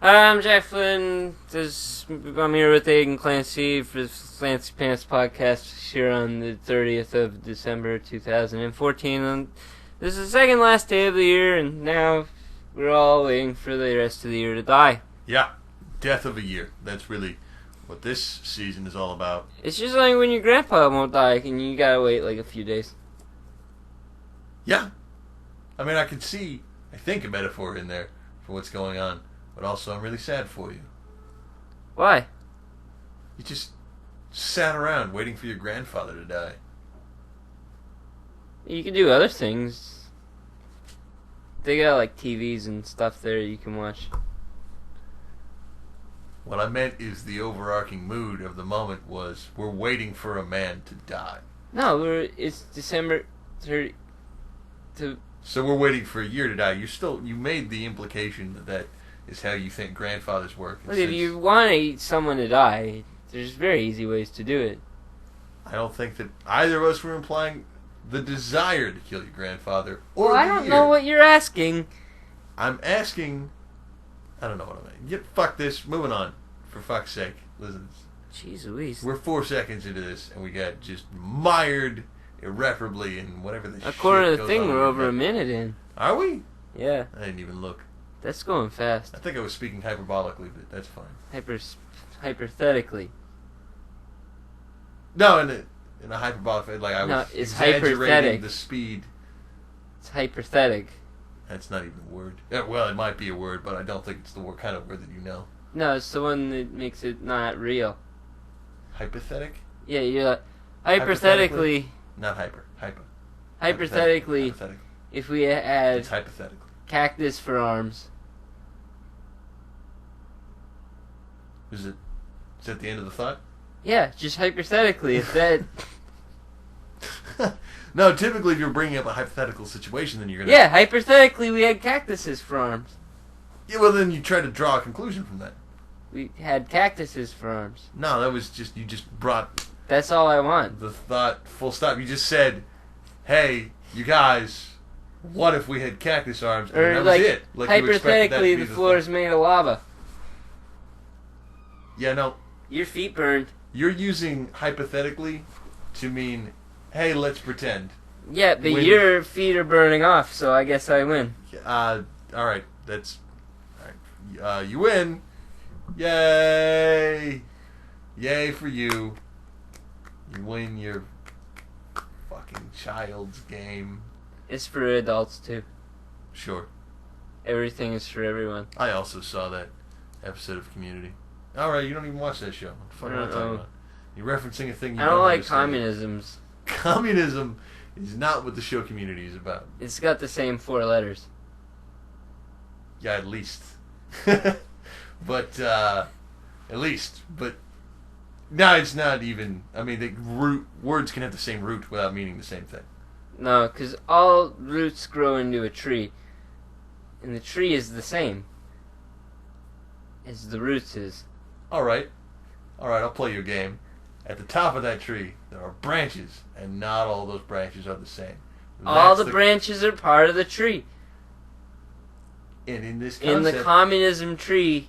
I'm Jack Flynn. I'm here with Aiden Clancy for the Clancy Pants podcast here on the 30th of December 2014. And this is the second last day of the year, and now we're all waiting for the rest of the year to die. Yeah, death of a year. That's really what this season is all about. It's just like when your grandpa won't die, and you gotta wait like a few days. Yeah. I mean, I think a metaphor in there for what's going on. But also, I'm really sad for you. Why? You just sat around waiting for your grandfather to die. You can do other things. They got like TVs and stuff there you can watch. What I meant is the overarching mood of the moment was we're waiting for a man to die. No, it's December 30. So we're waiting for a year to die. You made the implication that is how you think grandfathers work. Look, if you want someone to die, there's very easy ways to do it. I don't think that either of us were implying the desire to kill your grandfather. Or I don't know what you're asking. I'm asking. I don't know what I mean. Fuck this. Moving on. For fuck's sake. Listen. Jeez Louise. We're 4 seconds into this, and we got just mired irreparably in whatever the shit According to the goes thing, on we're in over your a minute in. Are we? Yeah. I didn't even look. That's going fast. I think I was speaking hyperbolically, but that's fine. Hypothetically. No, in a hyperbolic, like I was exaggerating the speed. It's hypothetic. That's not even a word. Well, it might be a word, but I don't think it's the kind of word that you know. No, it's the one that makes it not real. Hypothetic? Yeah, you're like, hypothetically. Not hyper. Hypo. Hypothetically, if we had it's hypothetical. Cactus for arms. Is that the end of the thought? Yeah, just hypothetically, if that... No, typically if you're bringing up a hypothetical situation, then you're going to... Yeah, hypothetically we had cactuses for arms. Yeah, well then you try to draw a conclusion from that. We had cactuses for arms. No, that was just... You just brought... That's all I want. The thought, full stop. You just said, hey, you guys... What if we had cactus arms? And that was it. Like hypothetically, the floor is made of lava. Yeah, no. Your feet burned. You're using hypothetically to mean, hey, let's pretend. Yeah, but your feet are burning off, so I guess I win. All right. That's... All right. You win. Yay. Yay for you. You win your fucking child's game. It's for adults, too. Sure. Everything is for everyone. I also saw that episode of Community. Alright, you don't even watch that show. What the fuck am I talking about? You're referencing a thing you don't like understand. communisms. Communism is not what the show Community is about. It's got the same 4 letters. Yeah, at least. But, at least. But, no, it's not even. I mean, words can have the same root without meaning the same thing. No, because all roots grow into a tree. And the tree is the same as the roots is. Alright, I'll play your game. At the top of that tree, there are branches, and not all those branches are the same. All the branches are part of the tree. And in this concept... In the communism tree...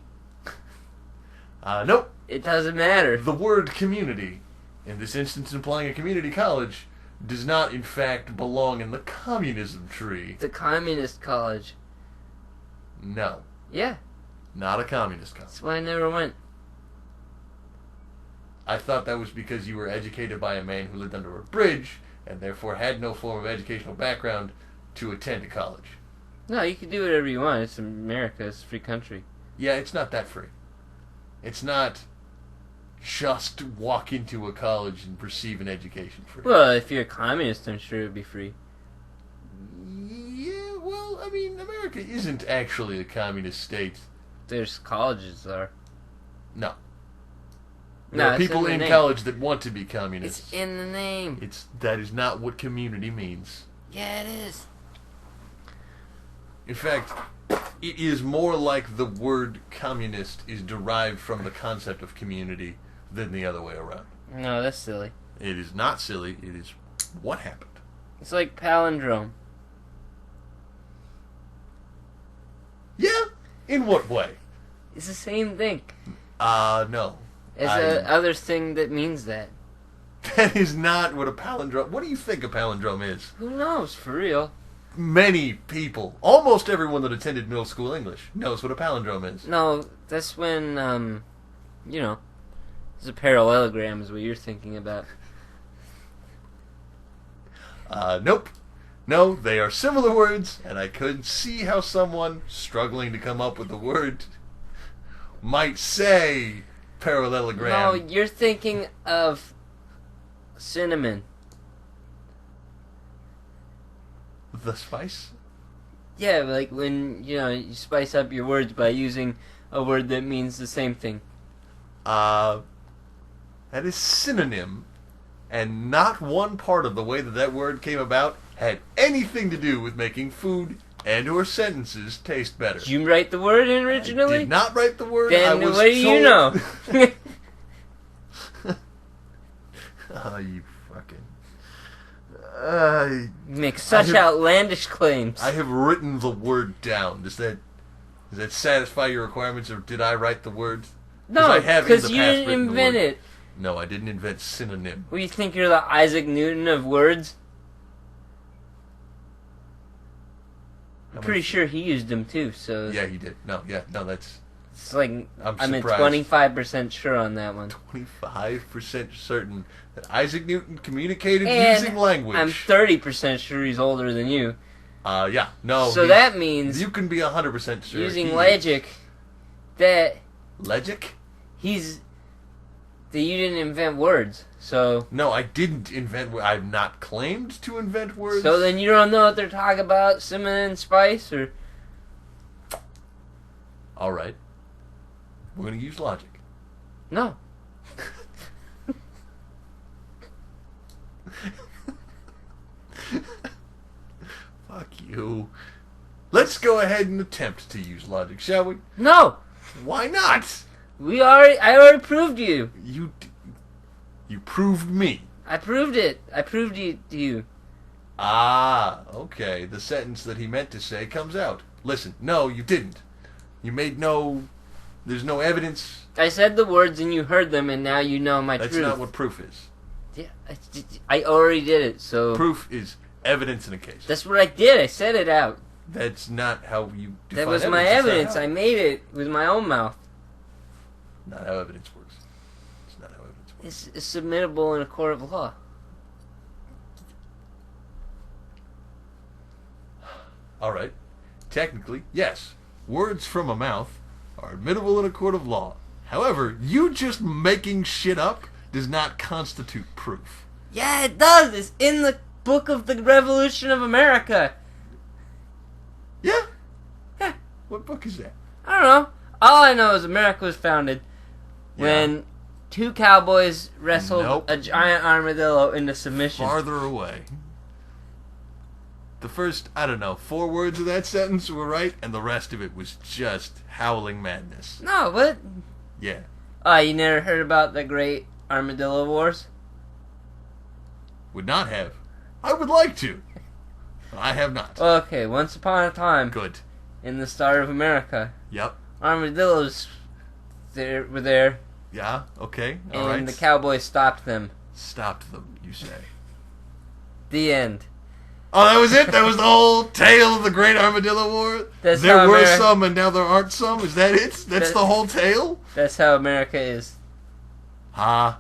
nope. It doesn't matter. The word community, in this instance implying a community college, does not in fact belong in the communism tree. The communist college. No. Yeah. Not a communist college. That's why I never went. I thought that was because you were educated by a man who lived under a bridge, and therefore had no form of educational background to attend a college. No, you can do whatever you want. It's America. It's a free country. Yeah, it's not that free. It's not just walk into a college and receive an education free. Well, if you're a communist, I'm sure it would be free. Yeah, well, I mean, America isn't actually a communist state. There's colleges there. No. There are people in college that want to be communists. It's in the name. That is not what community means. Yeah, it is. In fact, it is more like the word communist is derived from the concept of community than the other way around. No, that's silly. It is not silly. It is what happened. It's like palindrome. Yeah? In what way? It's the same thing. No. It's a other thing that means that. That is not what a palindrome... What do you think a palindrome is? Who knows, for real? Many people, almost everyone that attended middle school English, knows what a palindrome is. No, that's when, it's a parallelogram is what you're thinking about. Nope. No, they are similar words, and I could see how someone struggling to come up with the word might say parallelogram. No, you're thinking of cinnamon. The spice? Yeah, like when, you spice up your words by using a word that means the same thing. That is synonym, and not one part of the way that word came about had anything to do with making food and or sentences taste better. Did you write the word in originally? I did not write the word. Then I was what do you know? Oh, you fucking... You make such outlandish claims. I have written the word down. Does that satisfy your requirements, or did I write the word? No, because you didn't invent it. No, I didn't invent synonym. What, you think you're the Isaac Newton of words? I'm pretty sure he used them too, so... Yeah, he did. No, that's... It's like, I'm at surprised. 25% sure on that one. 25% certain that Isaac Newton communicated and using language. I'm 30% sure he's older than you. Yeah, no. So that means... You can be 100% sure. Using logic, that... Logic? That you didn't invent words, so... No, I didn't invent... I've not claimed to invent words. So then you don't know what they're talking about, cinnamon and spice, or... Alright. We're going to use logic. No. Fuck you. Let's go ahead and attempt to use logic, shall we? No! Why not? I already proved you. You proved me. I proved it. I proved it to you. Ah, okay. The sentence that he meant to say comes out. Listen, no, you didn't. You made there's no evidence. I said the words and you heard them, and now you know my truth. That's not what proof is. Yeah, I already did it, so... Proof is evidence in a case. That's what I did. I said it out. That's not how you define That was evidence. my evidence. I made it with my own mouth. Not how evidence works. It's not how evidence works. It's submittable in a court of law. Alright. Technically, yes. Words from a mouth are admissible in a court of law. However, you just making shit up does not constitute proof. Yeah, it does. It's in the book of the Revolution of America. Yeah? Yeah. What book is that? I don't know. All I know is America was founded when two cowboys wrestled a giant armadillo into submission. Farther away. The first, 4 words of that sentence were right, and the rest of it was just howling madness. No, what? Yeah. You never heard about the Great Armadillo Wars? Would not have. I would like to. I have not. Okay, once upon a time. Good. In the start of America. Yep. Armadillos were there. Yeah, okay, alright. And the cowboys stopped them. Stopped them, you say. The end. Oh, that was it? That was the whole tale of the Great Armadillo War? There were some and now there aren't some? Is that it? That's the whole tale? That's how America is. No.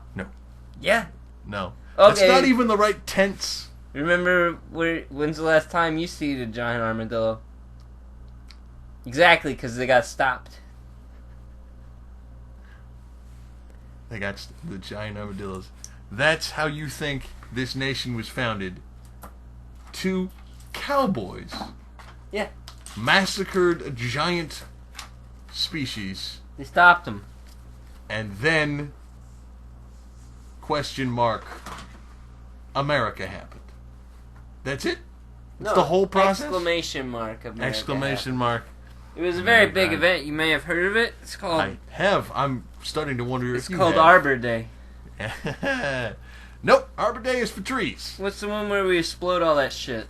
Yeah. No. Okay. That's not even the right tense. Remember, when's the last time you seen a giant armadillo? Exactly, because they got stopped. They got the giant armadillos. That's how you think this nation was founded. 2 cowboys. Yeah. Massacred a giant species. They stopped them. And then... America happened. That's it? That's the whole process? Exclamation mark. America exclamation mark. It was a very big event. You may have heard of it. It's called... I have. I'm starting to wonder if you have. It's called Arbor Day. Nope. Arbor Day is for trees. What's the one where we explode all that shit?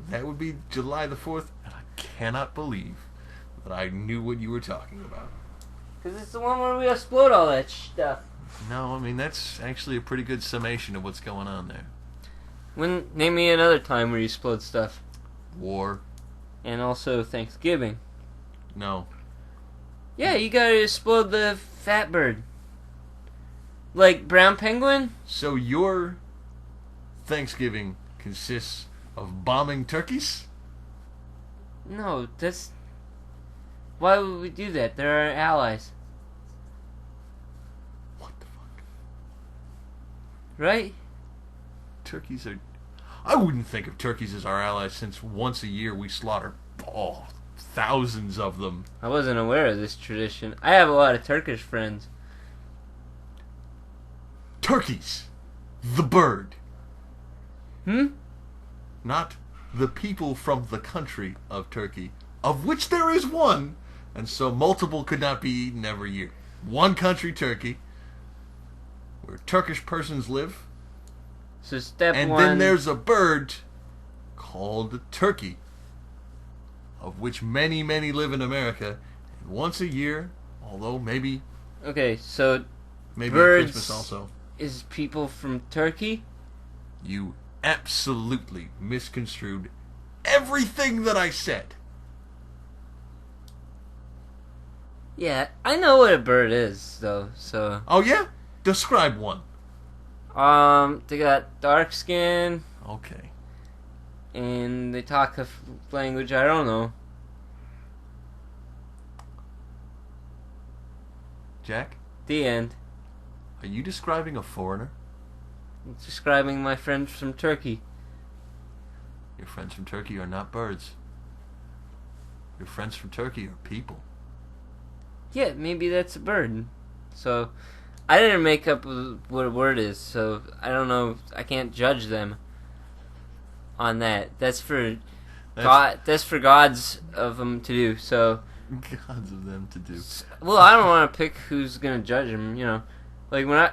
That would be July the 4th, and I cannot believe that I knew what you were talking about. Because it's the one where we explode all that stuff. No, I mean, that's actually a pretty good summation of what's going on there. Name me another time where you explode stuff. War. And also Thanksgiving. No. Yeah, you gotta explode the fat bird. Like brown penguin? So your Thanksgiving consists of bombing turkeys? No, that's... Why would we do that? They're our allies. What the fuck? Right? Turkeys are... I wouldn't think of turkeys as our allies since once a year we slaughter thousands of them. I wasn't aware of this tradition. I have a lot of Turkish friends. Turkeys! The bird. Hmm? Not the people from the country of Turkey, of which there is one, and so multiple could not be eaten every year. One country, Turkey, where Turkish persons live. So step and one... then there's a bird called a turkey, of which many, many live in America. And once a year, although maybe... Okay, so... Maybe birds at Christmas also. Is people from Turkey? You absolutely misconstrued everything that I said. Yeah, I know what a bird is, though, so... Oh, yeah? Describe one. They got dark skin, Okay. and they talk a language I don't know. Jack, The end. are you describing a foreigner? I'm describing my friends from Turkey. Your friends from Turkey are not birds. Your friends from Turkey are people. Yeah, maybe that's a bird. So, I didn't make up what a word is, so I don't know. I can't judge them on that. That's for God. That's for gods of them to do. So, gods of them to do. Well, I don't want to pick who's gonna judge them. You know, like when I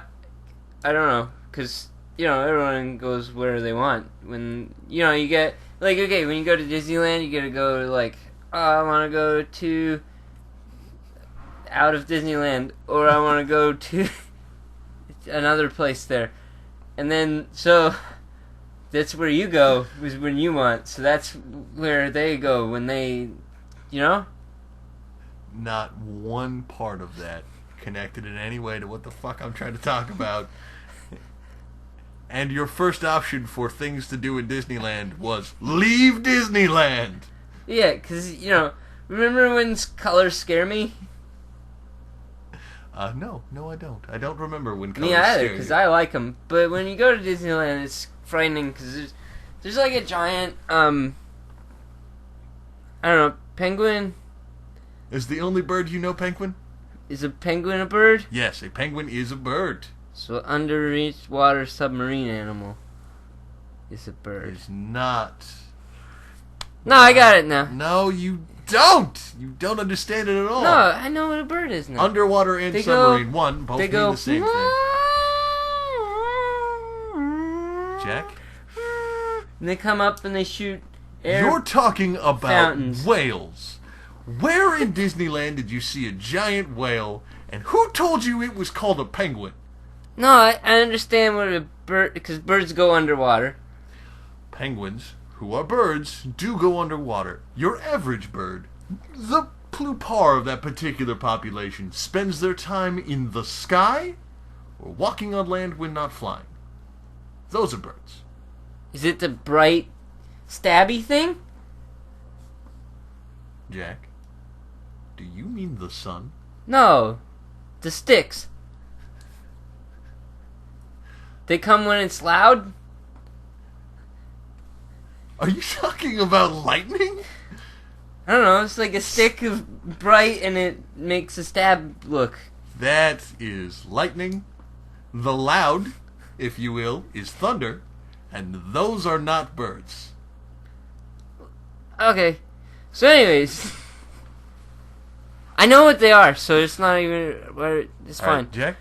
don't know, because you know everyone goes where they want. When you know you get like okay, when you go to Disneyland, you gotta go like I want to go to out of Disneyland, or I want to go to another place there, and then so that's where you go is when you want. So that's where they go when they, you know. Not one part of that connected in any way to what the fuck I'm trying to talk about. And your first option for things to do in Disneyland was leave Disneyland. Yeah, because, you know, remember when colors scare me? No, I don't. I don't remember when colors me either, scare because you. I like them. But when you go to Disneyland, it's frightening because there's like a giant, I don't know, penguin. Is the only bird you know penguin? Is a penguin a bird? Yes, a penguin is a bird. So underneath water submarine animal is a bird. It's not. No, I got it now. No, you don't. You don't understand it at all. No, I know what a bird is now. Underwater and They submarine, go, both they mean go, the same thing. Jack? And they come up and they shoot air. You're talking about fountains. whales. Where in Disneyland did you see a giant whale, and who told you it was called a penguin? No, I understand what a bird, because birds go underwater. Penguins, who are birds, do go underwater. Your average bird, the plupart of that particular population, spends their time in the sky or walking on land when not flying. Those are birds. Is it the bright, stabby thing? Jack, do you mean the sun? No, the sticks. They come when it's loud? Are you talking about lightning? I don't know, it's like a stick of bright and it makes a stab look. That is lightning. The loud, if you will, is thunder. And those are not birds. Okay, so anyways, I know what they are, so it's not even, it's All fine. right, Jack,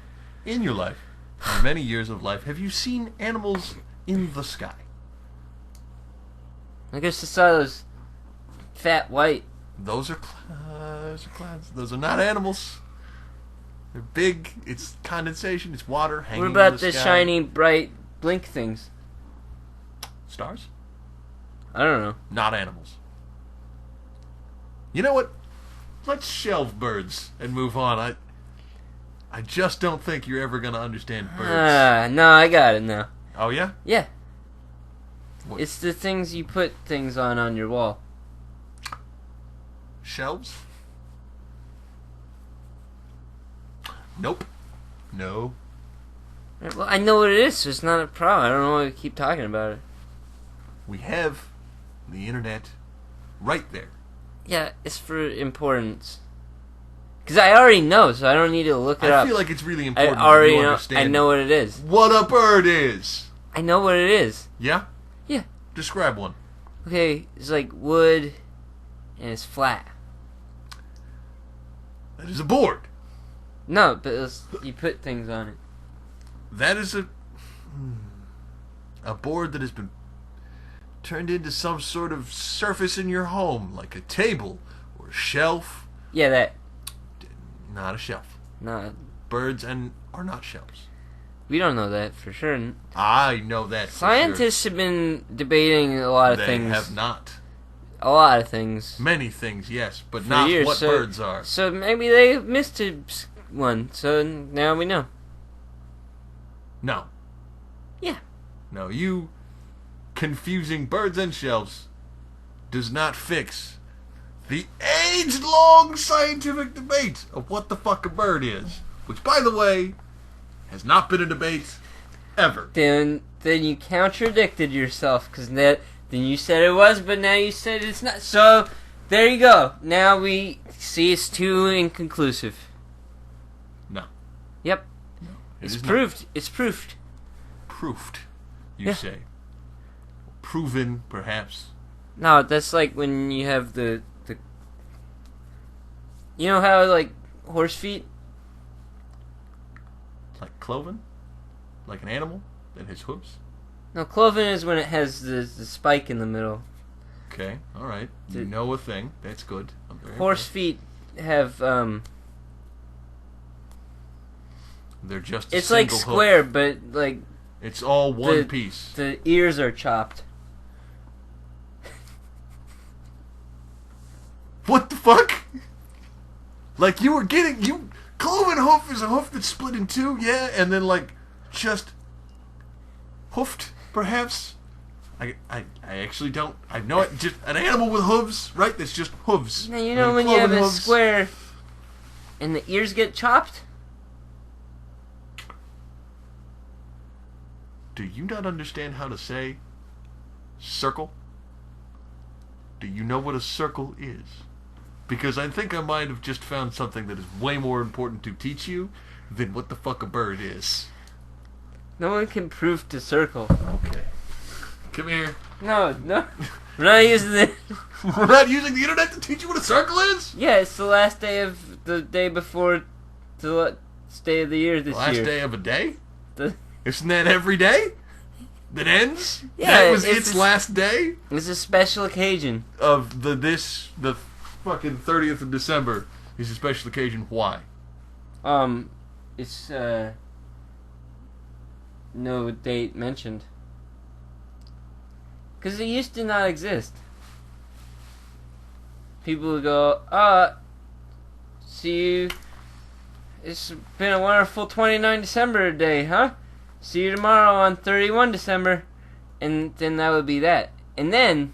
in your life, in many years of life, have you seen animals in the sky? I guess I saw those fat white. Those are clouds. Those are not animals. They're big. It's condensation. It's water hanging What about in the the sky. shiny, bright, blink things? Stars? I don't know. Not animals. You know what? Let's shelve birds and move on. I just don't think you're ever going to understand birds. No, I got it now. Oh, yeah? Yeah. What? It's the things you put things on your wall. Shelves? Nope. No. Well, I know what it is, so it's not a problem. I don't know why we keep talking about it. We have the internet right there. Yeah, it's for importance. Because I already know, so I don't need to look it up. I feel like it's really I important already that you know. understand I know what it is. what a bird is. I know what it is. Yeah? Yeah. Describe one. Okay, it's like wood, and it's flat. That is a board. No, but you put things on it. That is a board that has been turned into some sort of surface in your home, like a table or a shelf. Yeah, that. Not a shelf. No, Birds are not shelves. we don't know that for sure. I know that for Scientists have been debating a lot sure. of They things. have not. A lot of things. Many things, yes, but For not years, what so- birds are. So maybe they missed one, so now we know. No. Yeah. No, you confusing birds and shelves does not fix the age-long scientific debate of what the fuck a bird is. Which, by the way, has not been a debate ever. Then you contradicted yourself, because then you said it was, but now you said it's not. So, there you go. Now we see it's too inconclusive. No. Yep. It It's is not. proved. It's proved. Proofed, you Yeah. say. Proven, perhaps. No, that's like when you have the you know how, like, horse feet? Like cloven? Like an animal that has hooves? No, cloven is when it has the spike in the middle. Okay, alright. You The- know a thing. That's good. I'm very Horse impressed. feet have, They're just a it's like single hoof. square, but, like, It's all one the- piece. the ears are chopped. What the fuck? Like you were getting cloven hoof is a hoof that's split in two, yeah, and then like just hoofed, perhaps. I actually don't. I know it. Just an animal with hooves, right? That's just hooves. Now, you And know then when you have cloven a hooves. square and the ears get chopped? Do you not understand how to say circle? Do you know what a circle is? Because I think I might have just found something that is way more important to teach you than what the fuck a bird is. No one can prove to circle. Okay. Come here. No. We're not using it. We're not using the internet to teach you what a circle is? Yeah, it's the last day of the day before the last day of the year this Last year. day of a day? The- Isn't that every day? That ends? Yeah, that was it's its a- last day? It's a special occasion. Of the fucking 30th of December is a special occasion. Why? It's no date mentioned. Because it used to not exist. People would go, see you. It's been a wonderful 29 December day, huh? See you tomorrow on 31 December. And then that would be that. And then,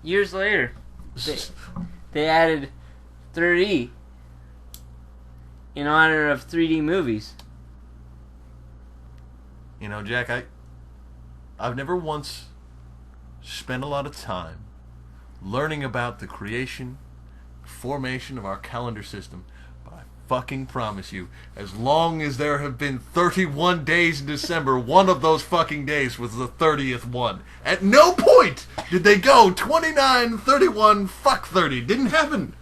years later, they added 3D in honor of 3D movies. You know, Jack, I've never once spent a lot of time learning about the creation, formation of our calendar system. But I fucking promise you, as long as there have been 31 days in December, one of those fucking days was the 30th one. At no point did they go 29, 31, fuck 30. Didn't happen.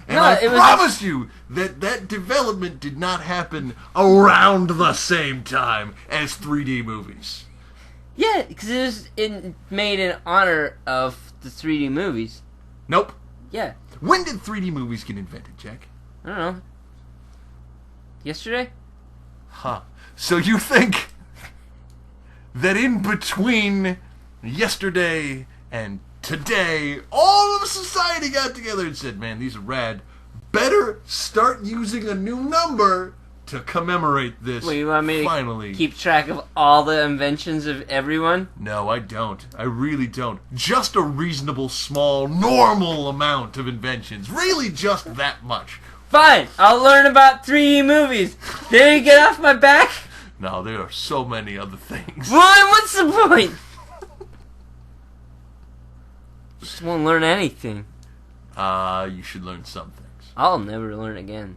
And No, I it was- promise you that development did not happen around the same time as 3D movies. Yeah, because it was made in honor of the 3D movies. Nope. Yeah, When did 3D movies get invented, Jack? I don't know. Yesterday? Huh. So you think that in between yesterday and today, all of society got together and said, man, these are rad. Better start using a new number to commemorate this. Wait, you want me finally to keep track of all the inventions of everyone? No, I don't. I really don't. Just a reasonable, small, normal amount of inventions. Really just that much. Fine, I'll learn about 3D movies. Then you get off my back? No, there are so many other things. Well, what's the point? Just won't learn anything. You should learn some things. I'll never learn again.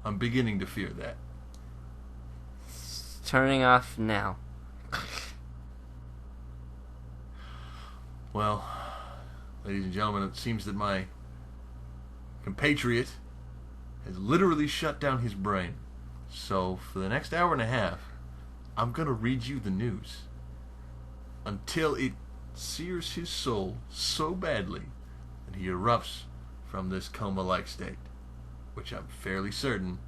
I'm beginning to fear that. It's turning off now. Well, ladies and gentlemen, it seems that my compatriot has literally shut down his brain. So, for the next hour and a half, I'm going to read you the news until it sears his soul so badly that he erupts from this coma-like state, which I'm fairly certain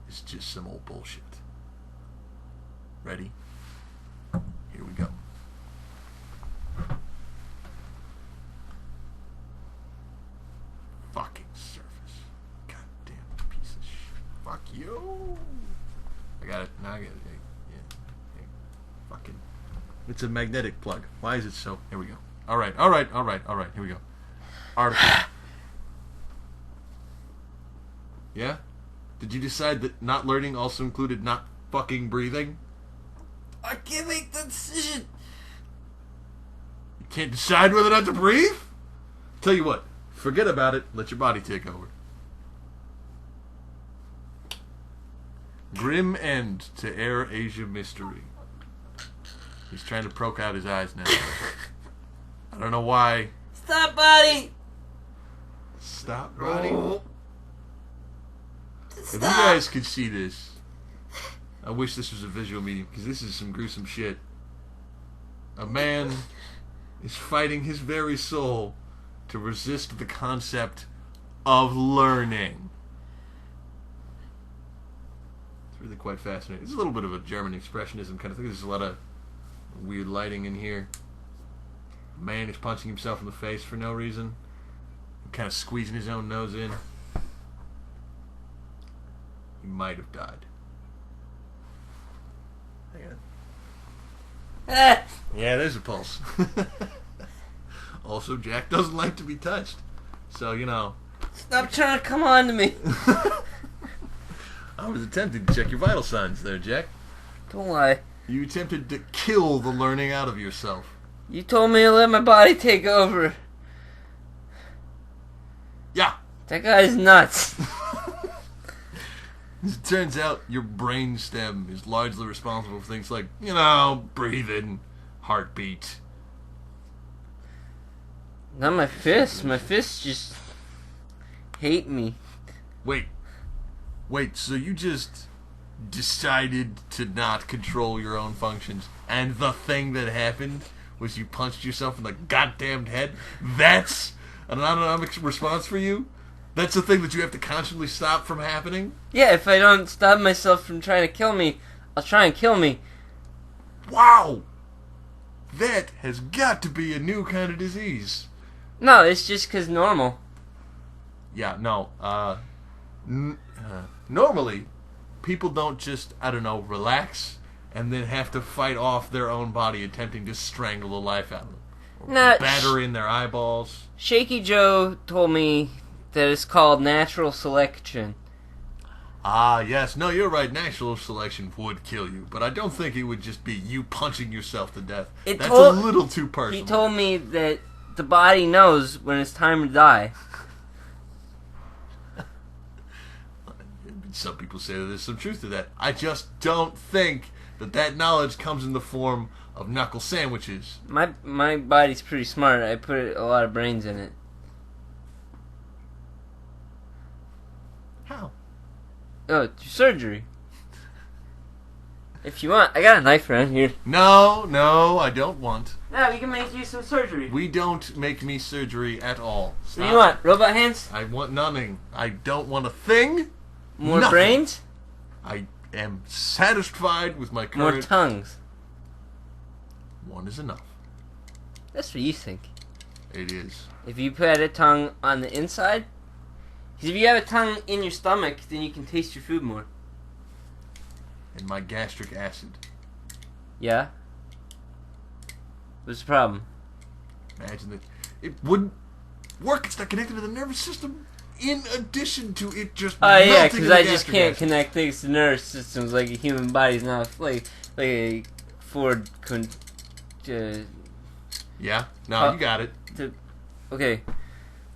is just some old bullshit. Ready? Here we go. Fucking surface. Goddamn piece of shit. Fuck you. I got it. Now I get it. Yeah. Fucking. It's a magnetic plug. Why is it so? Here we go. Alright. Here we go. Article. Yeah? Did you decide that not learning also included not fucking breathing? I can't make that decision. You can't decide whether or not to breathe? Tell you what, forget about it, let your body take over. Grim end to Air Asia mystery. He's trying to poke out his eyes now. I don't know why. Stop, buddy! Stop, buddy? Oh. If you guys could see this, I wish this was a visual medium, because this is some gruesome shit. A man is fighting his very soul to resist the concept of learning. It's really quite fascinating. It's a little bit of a German expressionism kind of thing. There's a lot of weird lighting in here. A man is punching himself in the face for no reason. Kind of squeezing his own nose in. He might have died. Hang on. Yeah, there's a pulse. Also, Jack doesn't like to be touched. So, you know. Stop trying to come on to me. I was attempting to check your vital signs there, Jack. Don't lie. You attempted to kill the learning out of yourself. You told me to let my body take over. Yeah. That guy's nuts. As it turns out, your brain stem is largely responsible for things like, you know, breathing, heartbeat. Not my fists. My fists just hate me. Wait, so you just decided to not control your own functions, and the thing that happened was you punched yourself in the goddamn head? That's an autonomic response for you? That's the thing that you have to constantly stop from happening? Yeah, if I don't stop myself from trying to kill me, I'll try and kill me. Wow! That has got to be a new kind of disease. No, it's just 'cause normal. Yeah, no. Normally, people don't just, I don't know, relax and then have to fight off their own body attempting to strangle the life out of them. Or Nah, batter in their eyeballs. Shaky Joe told me that it's called natural selection. Ah, yes. No, you're right. Natural selection would kill you. But I don't think it would just be you punching yourself to death. That's a little too personal. He told me that the body knows when it's time to die. Some people say that there's some truth to that. I just don't think that knowledge comes in the form of knuckle sandwiches. My body's pretty smart. I put a lot of brains in it. How? Oh, through surgery. If you want, I got a knife around here. No, I don't want. No, we can make you some surgery. We don't make me surgery at all. Stop. What do you want? Robot hands? I want nothing. I don't want a thing. More Nothing. brains? I am satisfied with my More current... tongues? One is enough. That's what you think. It is. If you put a tongue on the inside, because if you have a tongue in your stomach, then you can taste your food more. And my gastric acid. Yeah? What's the problem? Imagine that. It wouldn't work. It's not connected to the nervous system. In addition to it just Oh yeah, melting because in the I just gastric can't acid. connect things to nervous systems like a human body's not like a Ford. Yeah? No, you got it. Okay.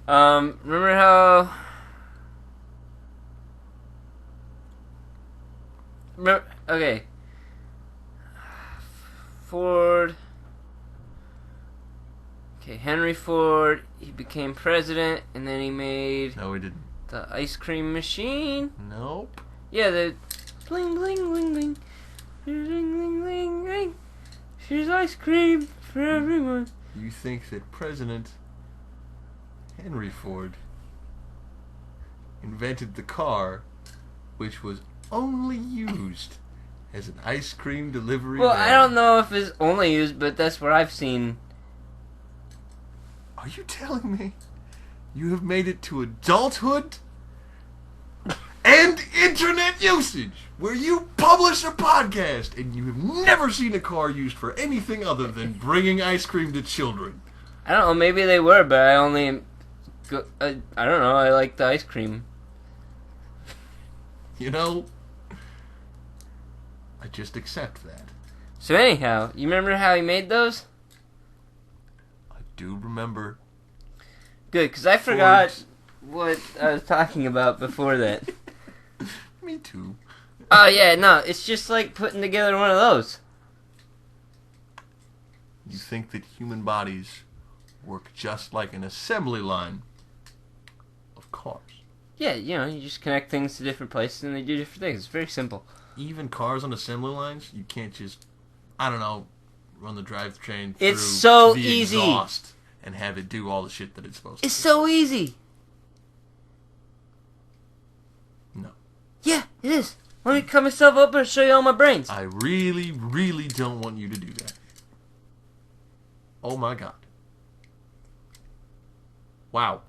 Remember how? Okay. Ford. Okay, Henry Ford. He became president, and then he made No, we didn't. the ice cream machine. Nope. Yeah, the bling bling bling bling, bling bling bling bling. She's ice cream for everyone. You think that President Henry Ford invented the car, which was only used as an ice cream delivery Well, van? I don't know if it's only used, but that's what I've seen. Are you telling me you have made it to adulthood and internet usage where you publish a podcast and you have never seen a car used for anything other than bringing ice cream to children? I don't know, maybe they were, but I only... I don't know, I like the ice cream. You know, I just accept that. So anyhow, you remember how he made those? I do remember. Good, because I forgot what I was talking about before that. Me too. Oh yeah, no, it's just like putting together one of those. You think that human bodies work just like an assembly line of cars. Yeah, you know, you just connect things to different places and they do different things. It's very simple. Even cars on assembly lines, you can't just, I don't know, run the drivetrain through It's so the easy. exhaust and have it do all the shit that it's supposed It's to. so easy. No. Yeah, it is. Let me cut myself up and show you all my brains. I really, really don't want you to do that. Oh my god. Wow.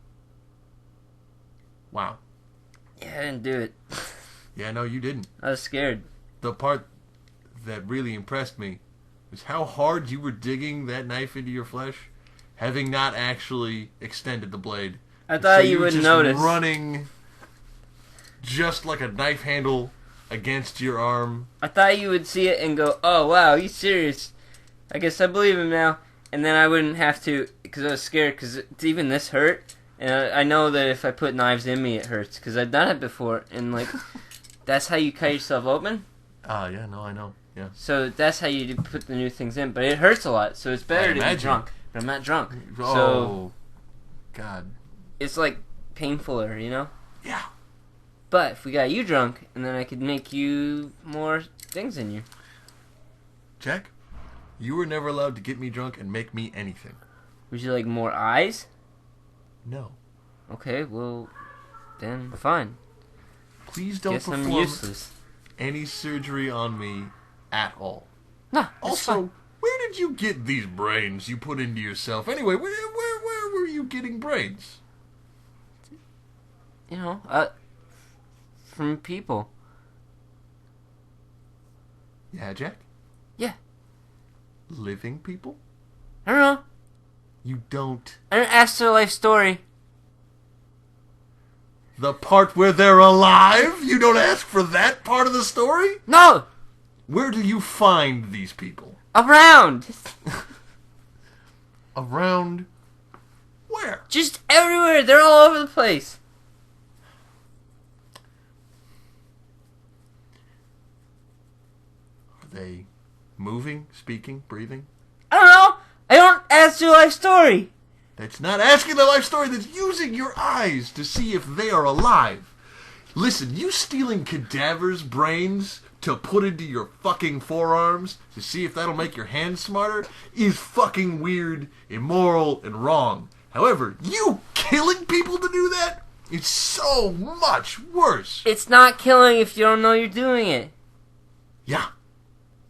Wow. Yeah, I didn't do it. Yeah, no, you didn't. I was scared. The part that really impressed me was how hard you were digging that knife into your flesh, having not actually extended the blade. I thought So you were would just notice. running just like a knife handle against your arm. I thought you would see it and go, oh wow, he's serious. I guess I believe him now. And then I wouldn't have to, because I was scared, because even this hurt. And I know that if I put knives in me, it hurts, because I've done it before. And like, that's how you cut yourself open. Yeah, no, I know. Yeah. So that's how you put the new things in. But it hurts a lot, so it's better to be imagine. drunk. But I'm not drunk. Oh, So God. it's like painfuler, you know? Yeah. But if we got you drunk, and then I could make you more things in you. Jack, you were never allowed to get me drunk and make me anything. Would you like more eyes? No. Okay, well, then fine. Please don't Guess I'm perform useless. any surgery on me at all. No, it's Also, fine. where did you get these brains you put into yourself? Anyway, where were you getting brains? You know, from people. Yeah, Jack? Yeah. Living people? I don't know. You don't. I don't ask their life story. The part where they're alive? You don't ask for that part of the story? No! Where do you find these people? Around! Around where? Just everywhere. They're all over the place. Are they moving, speaking, breathing? I don't know. I don't ask their life story. That's not asking their life story, that's using your eyes to see if they are alive. Listen, you stealing cadavers' brains to put into your fucking forearms to see if that'll make your hands smarter is fucking weird, immoral, and wrong. However, you killing people to do that? It's so much worse. It's not killing if you don't know you're doing it. Yeah.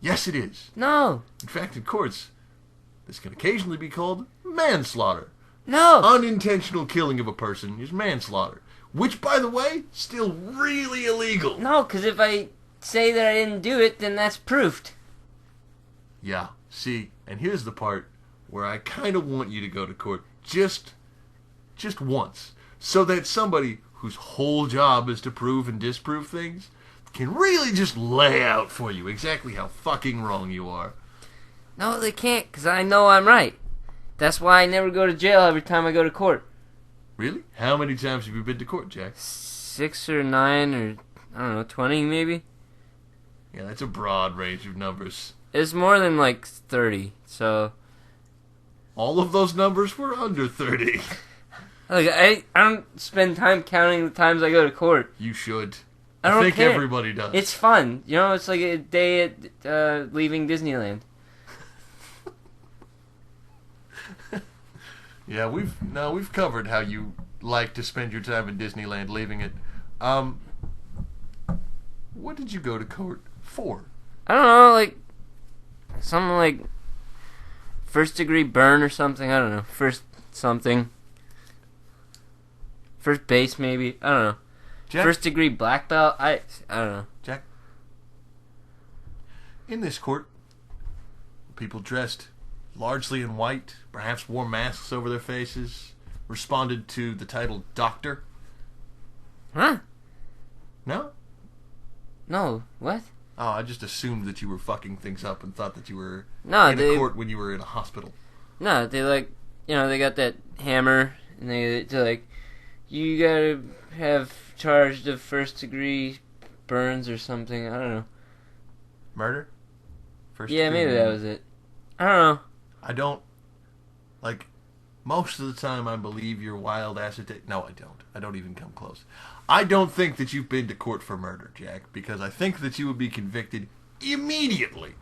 Yes, it is. No. In fact, in courts, this can occasionally be called manslaughter. No. Unintentional killing of a person is manslaughter. Which, by the way, still really illegal. No, because if I say that I didn't do it, then that's proofed. Yeah. See, and here's the part where I kind of want you to go to court just once, so that somebody whose whole job is to prove and disprove things can really just lay out for you exactly how fucking wrong you are. No, they can't, because I know I'm right. That's why I never go to jail every time I go to court. Really? How many times have you been to court, Jack? 6 or 9 or, I don't know, 20 maybe? Yeah, that's a broad range of numbers. It's more than like 30, so... All of those numbers were under 30. Like, I don't spend time counting the times I go to court. You should. I don't think care. Everybody does. It's fun. You know, it's like a day at leaving Disneyland. Yeah, we've covered how you like to spend your time in Disneyland leaving it. What did you go to court for? I don't know, like something like first degree burn or something. I don't know. First something. First base maybe. I don't know. Jack? First degree black belt. I don't know. Jack? In this court, people dressed largely in white, perhaps wore masks over their faces, responded to the title Doctor. Huh? No? No. What? Oh, I just assumed that you were fucking things up and thought that you were in a court when you were in a hospital. No, they like, you know, they got that hammer, and they're like, you gotta have charged of first degree burns or something. I don't know. Murder? First Yeah, degree maybe that murder. was it. I don't know. I don't, like, most of the time I believe your wild ass. No, I don't. I don't even come close. I don't think that you've been to court for murder, Jack, because I think that you would be convicted immediately.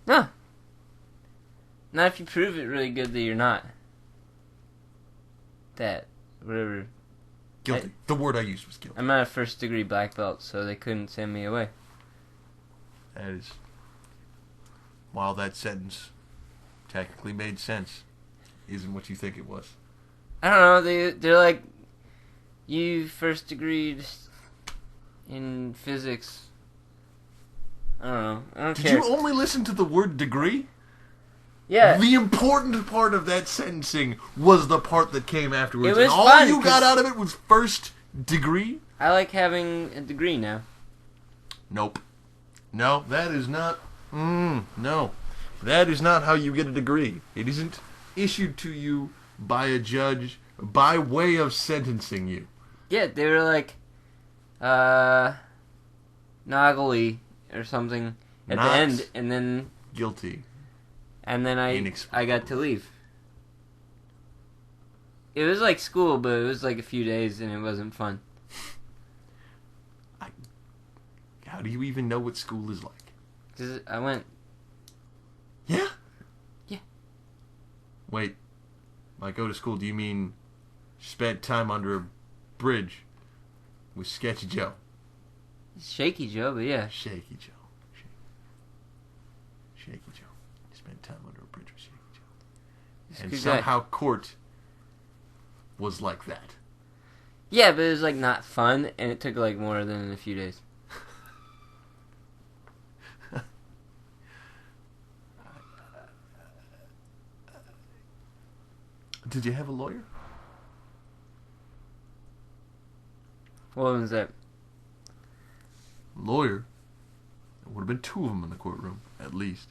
No. Not if you prove it really good that you're not. That. Whatever. Guilty. The word I used was guilty. I'm not a first degree black belt, so they couldn't send me away. That is, while that sentence technically made sense, isn't what you think it was. I don't know, they're like, you first degreed in physics. I don't know. I don't care. Did you only listen to the word degree? Yeah. The important part of that sentencing was the part that came afterwards. It was and all fun, you got out of it was first degree? I like having a degree now. Nope. No, that is not... no. That is not how you get a degree. It isn't issued to you by a judge by way of sentencing you. Yeah, they were like, Noggly or something at Not the end, and then guilty. I got to leave. It was like school, but it was like a few days, and it wasn't fun. How do you even know what school is like? 'Cause I went. Yeah? Yeah. Wait. By go to school, do you mean spent time under a bridge with Sketchy Joe? Shaky Joe, but yeah. Shaky Joe. Shaky Joe. Spent time under a bridge with Shaky Joe. He's a And good somehow guy. court was like that. Yeah, but it was like not fun, and it took like more than a few days. Did you have a lawyer? What was that? Lawyer. There would have been two of them in the courtroom, at least.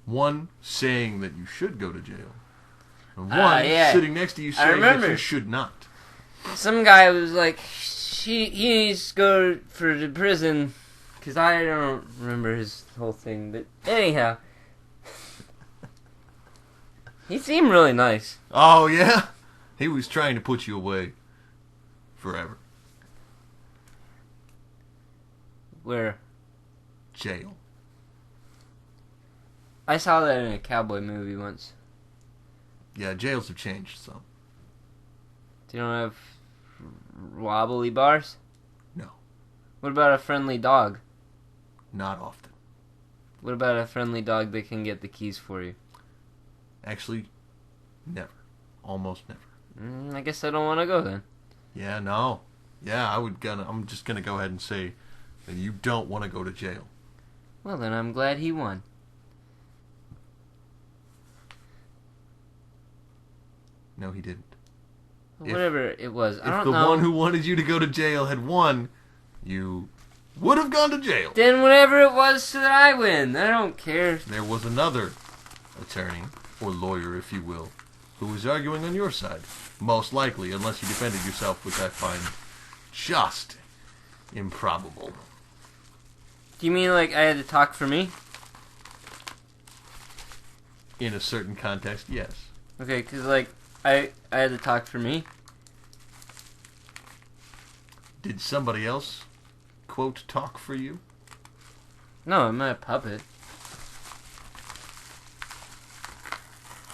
One saying that you should go to jail. And one yeah. sitting next to you saying that remember. you should not. Some guy was like, he needs to go for the prison, because I don't remember his whole thing, but anyhow. He seemed really nice. Oh, yeah? He was trying to put you away. Forever. Where? Jail. I saw that in a cowboy movie once. Yeah, jails have changed some. They don't have wobbly bars? No. What about a friendly dog? Not often. What about a friendly dog that can get the keys for you? Actually, never. Almost never. I guess I don't want to go then. Yeah, no. Yeah, I'm just gonna go ahead and say that you don't want to go to jail. Well, then I'm glad he won. No, he didn't. Whatever it was, I If don't the know. one who wanted you to go to jail had won, you would have gone to jail. Then whatever it was, so that I win. I don't care. There was another attorney, or lawyer, if you will, who was arguing on your side. Most likely, unless you defended yourself, which I find just improbable. Do you mean like I had to talk for me? In a certain context, yes. Okay, because like I had to talk for me. Did somebody else, quote, talk for you? No, I'm not a puppet.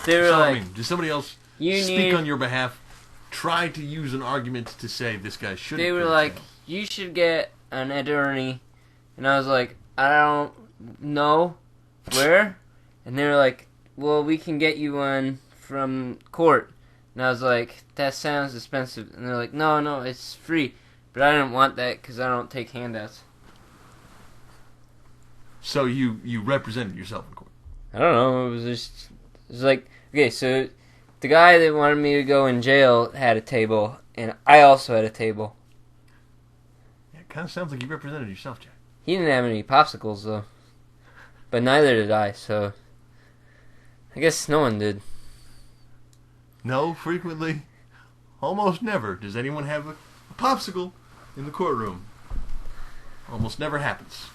They were So, like, I mean, did somebody else you speak need. on your behalf, try to use an argument to say this guy shouldn't They were go to like, jail? you should get an attorney, and I was like, I don't know where, and they were like, well, we can get you one from court, and I was like, that sounds expensive, and they're like, no, it's free, but I didn't want that because I don't take handouts. So you represented yourself in court. I don't know, it was like, okay, so the guy that wanted me to go in jail had a table, and I also had a table. Yeah, it kind of sounds like you represented yourself, Jack. He didn't have any popsicles, though. But neither did I, so I guess no one did. No, frequently, almost never, does anyone have a popsicle in the courtroom. Almost never happens.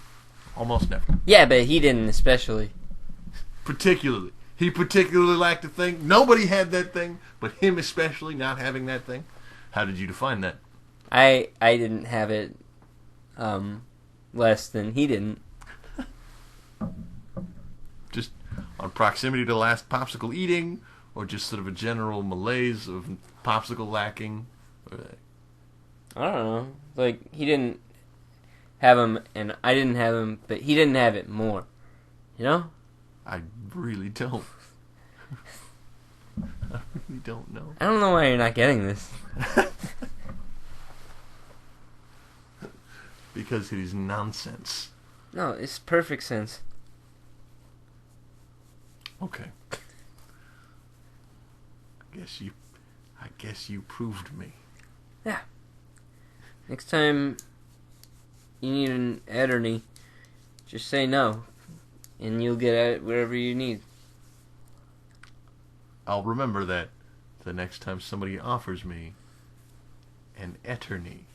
Almost never. Yeah, but he didn't especially. Particularly. He particularly lacked a thing. Nobody had that thing, but him especially not having that thing. How did you define that? I didn't have it less than he didn't. Just on proximity to the last popsicle eating, or just sort of a general malaise of popsicle lacking? I don't know. Like, he didn't have him, and I didn't have him, but he didn't have it more. You know? I really don't. I really don't know. I don't know why you're not getting this. Because it is nonsense. No, it's perfect sense. Okay. I guess you proved me. Yeah. Next time you need an attorney, just say no, and you'll get it wherever you need. I'll remember that the next time somebody offers me an attorney.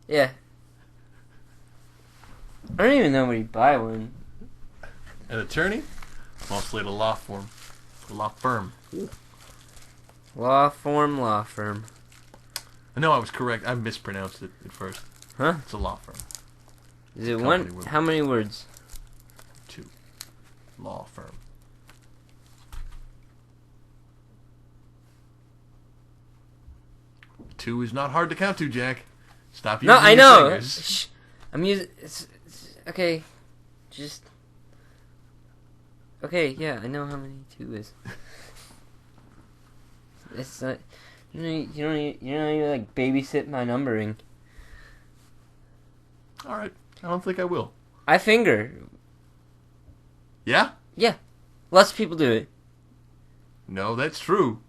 Yeah. I don't even know where you buy one. An attorney? Mostly at a law firm. Law firm. Law firm. I know I was correct. I mispronounced it at first. Huh? It's a law firm. Is it Company one? with- How many words? 2. Law firm. Two is not hard to count to, Jack. Stop using No, I your know. fingers. Shh. I'm using. It's okay. Just. Okay, yeah, I know how many 2 is. It's not. You don't even like babysit my numbering. Alright. I don't think I will. I finger. Yeah? Yeah. Lots of people do it. No, that's true.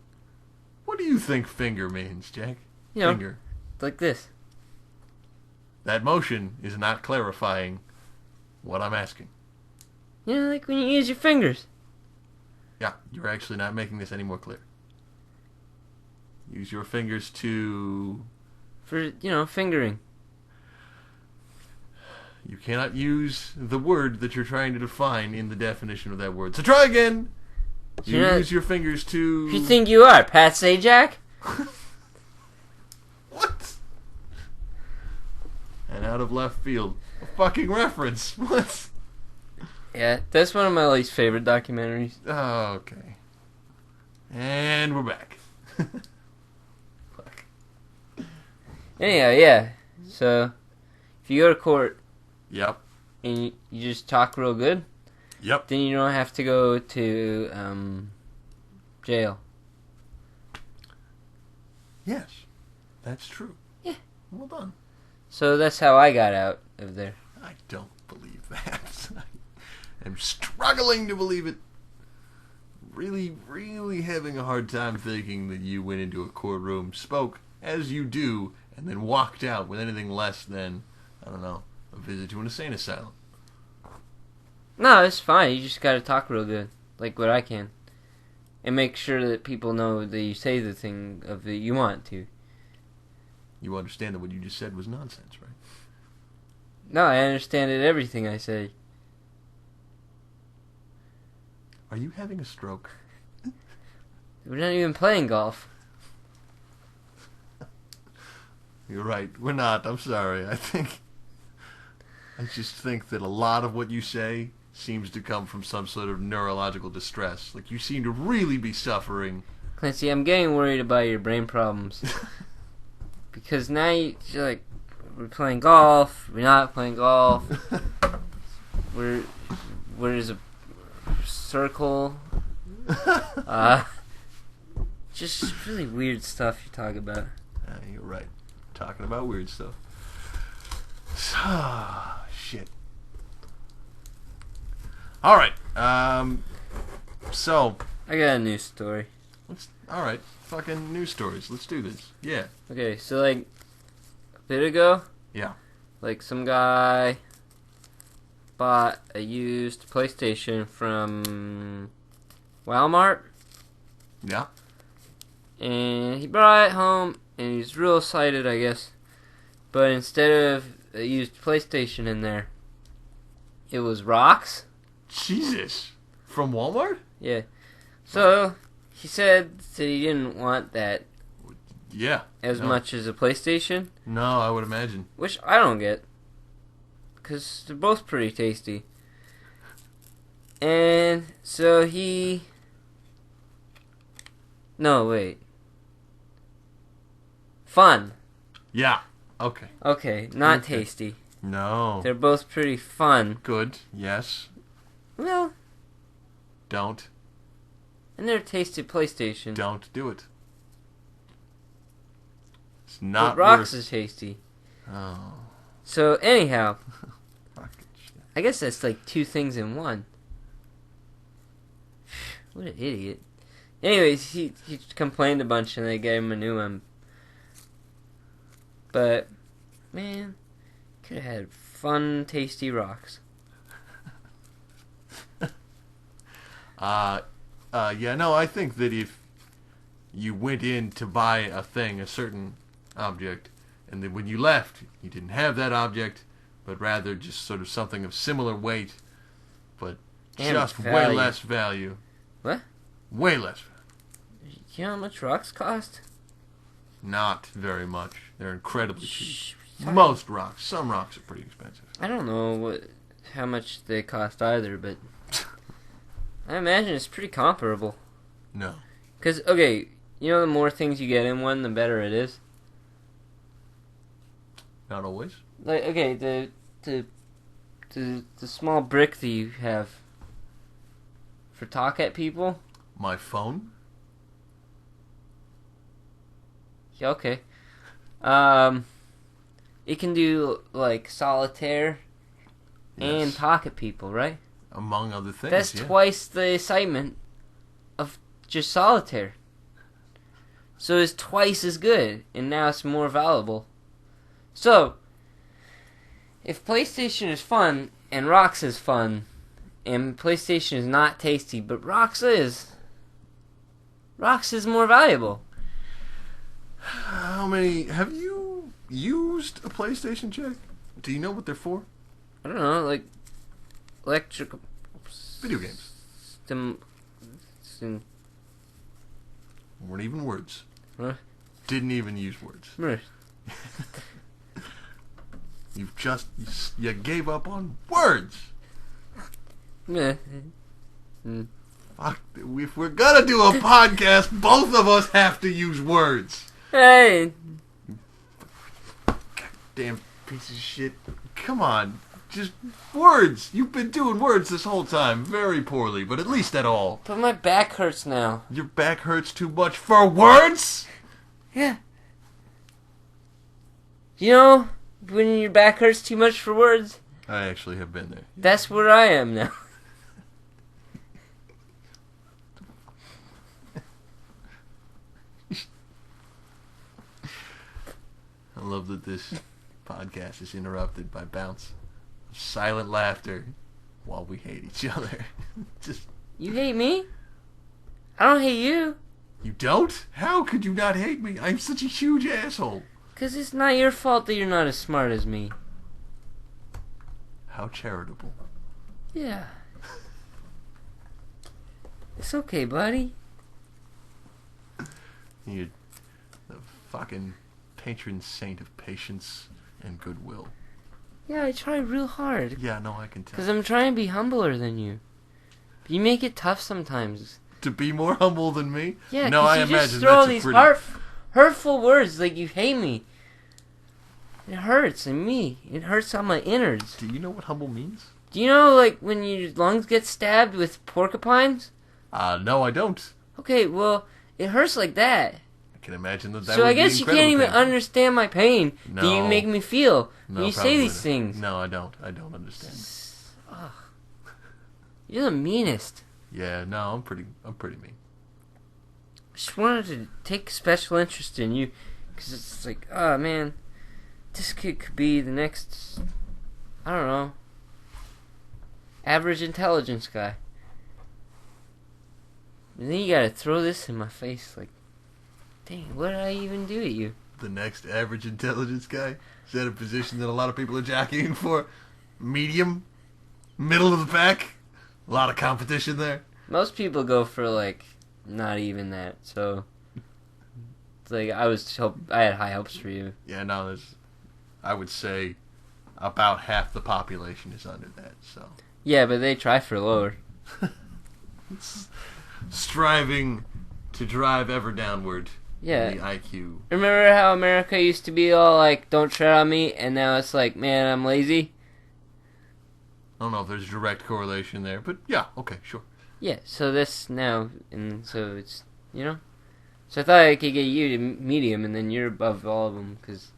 What do you think finger means, Jack? You know, Finger. like this. That motion is not clarifying what I'm asking. You know, like when you use your fingers. Yeah, you're actually not making this any more clear. Use your fingers to... For, fingering. You cannot use the word that you're trying to define in the definition of that word. So try again! You use your fingers to... Who you think you are, Pat Sajak? What? And out of left field. A fucking reference. What? Yeah, that's one of my least favorite documentaries. Oh, okay. And we're back. Fuck. Anyhow, yeah. So, if you go to court Yep. and you just talk real good, Yep. then you don't have to go to jail. Yes. That's true. Yeah. Well done. So that's how I got out of there. I don't believe that. I am struggling to believe it. Really, really having a hard time thinking that you went into a courtroom, spoke as you do, and then walked out with anything less than, I don't know, a visit to an insane asylum. No, it's fine. You just gotta talk real good, like what I can, and make sure that people know that you say the thing of that you want to. You understand that what you just said was nonsense, right? No, I understand it. Everything I say. Are you having a stroke? We're not even playing golf. You're right. We're not. I'm sorry. I just think that a lot of what you say seems to come from some sort of neurological distress. Like, you seem to really be suffering. Clancy, I'm getting worried about your brain problems. Because now you're like, we're playing golf, we're not playing golf, there's a circle, just really weird stuff you talk about. You're right. Talking about weird stuff. Shit. Alright, so... I got a news story. Alright, fucking news stories. Let's do this. Yeah. Okay, so like, a bit ago, Yeah. like some guy bought a used PlayStation from Walmart, Yeah. and he brought it home, and he's real excited, I guess. But instead of a used PlayStation in there, it was rocks. Jesus. From Walmart? Yeah. So, he said that he didn't want that Yeah. as much as a PlayStation, No, I would imagine. which I don't get. Because they're both pretty tasty. And so he... No, wait. Fun. Yeah. Okay. Okay, not Okay. tasty. No. They're both pretty fun. Good. Yes. Well, Don't. and they're tasty PlayStation. Don't do it. It's But not rocks worth... is tasty. Oh. So anyhow, Fucking shit. I guess that's like two things in one. What an idiot. Anyways, he complained a bunch and they gave him a new one. But, man, could have had fun, tasty rocks. Yeah, no, I think that if you went in to buy a thing, a certain object, and then when you left, you didn't have that object, but rather just sort of something of similar weight, but And just way value. less value. What? Way less value. You know how much rocks cost? Not very much. They're incredibly cheap. Shh. Most rocks. Some rocks are pretty expensive. I don't know how much they cost either, but I imagine it's pretty comparable. No. Because, okay, you know the more things you get in one, the better it is? Not always. Like, okay, the small brick that you have for talk at people. My phone? Yeah, okay. It can do like solitaire and Yes. talk at people, right? Among other things, That's yeah. twice the excitement of just solitaire. So it's twice as good, and now it's more valuable. So, if PlayStation is fun, and Rocks is fun, and PlayStation is not tasty, but Rocks is more valuable. How many... Have you used a PlayStation check? Do you know what they're for? I don't know, like electric Video games. Weren't even words. Huh? Didn't even use words. You gave up on words. Yeah. Fuck, if we're gonna do a podcast, both of us have to use words. Hey, damn piece of shit. Come on. Just words. You've been doing words this whole time. Very poorly, but at least at all. But my back hurts now. Your back hurts too much for words? Yeah. You know, when your back hurts too much for words? I actually have been there. That's where I am now. I love that this podcast is interrupted by bouts of silent laughter while we hate each other. Just You hate me? I don't hate you. You don't? How could you not hate me? I'm such a huge asshole. 'Cause it's not your fault that you're not as smart as me. How charitable. Yeah. It's okay, buddy. You're the fucking patron saint of patience and goodwill. Yeah, I try real hard. Yeah, no, I can tell. 'Cause I'm trying to be humbler than you. But you make it tough sometimes. To be more humble than me? Yeah, no, 'cause I you imagine just throw that's these a pretty... hurtful words like you hate me. It hurts in me. It hurts on my innards. Do you know what humble means? Do you know, like, when your lungs get stabbed with porcupines? No, I don't. Okay, well, it hurts like that. I can imagine that So would I be guess you can't even painful. understand my pain that you No. make me feel No, when you say probably these not. things. No, I don't. I don't understand. Ugh. You're the meanest. Yeah, no, I'm pretty mean. I just wanted to take special interest in you, because it's like, oh man, this kid could be the next, I don't know, average intelligence guy. And then you gotta throw this in my face, like, dang, what did I even do to you? The next average intelligence guy? Is that a position that a lot of people are jockeying for? Medium? Middle of the pack? A lot of competition there? Most people go for, like, not even that, so it's like I had high hopes for you. Yeah, no, I would say about half the population is under that, so. Yeah, but they try for lower. Striving to drive ever downward. Yeah. In the IQ. Remember how America used to be all like, don't tread on me, and now it's like, man, I'm lazy? I don't know if there's a direct correlation there, but yeah, okay, sure. Yeah, so this now, and so it's, you know? So I thought I could get you to medium, and then you're above all of them, because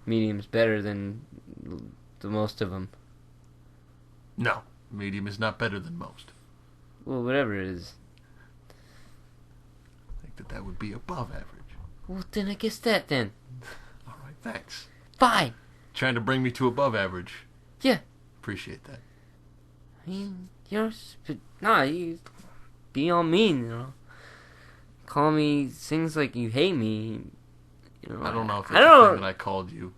medium's better than the most of them. No, medium is not better than most. Well, whatever it is. I think that would be above average. Well, then I guess that then. Alright, thanks. Fine. Trying to bring me to above average. Yeah. Appreciate that. I mean, you know, but nah, you be all mean, you know. Call me things like you hate me. You know, I don't know if that's the thing that I called you.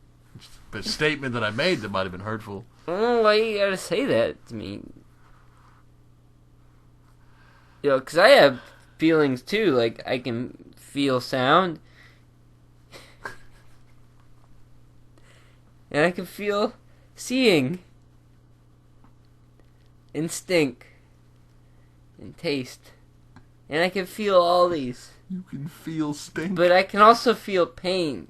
But a statement that I made that might have been hurtful. I don't know why you gotta say that to me. You know, 'cause I have feelings too. Like, I can feel sound. And I can feel seeing. And stink. And taste. And I can feel all these. You can feel stink. But I can also feel pain.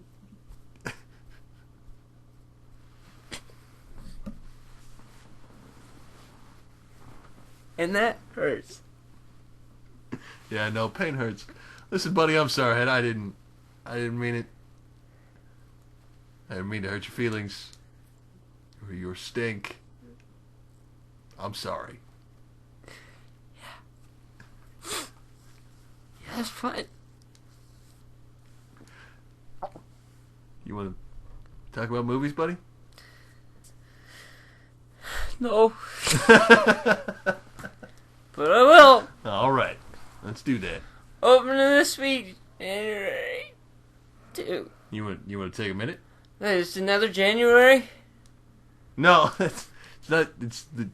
And that hurts. Yeah, no, pain hurts. Listen, buddy, I'm sorry. I didn't mean it. I didn't mean to hurt your feelings. Or your stink. I'm sorry. Yeah, that's fine. You want to talk about movies, buddy? No. But I will. All right. Let's do that. Opening this week, January 2. You want to take a minute? It's another January? No, it's not. It's the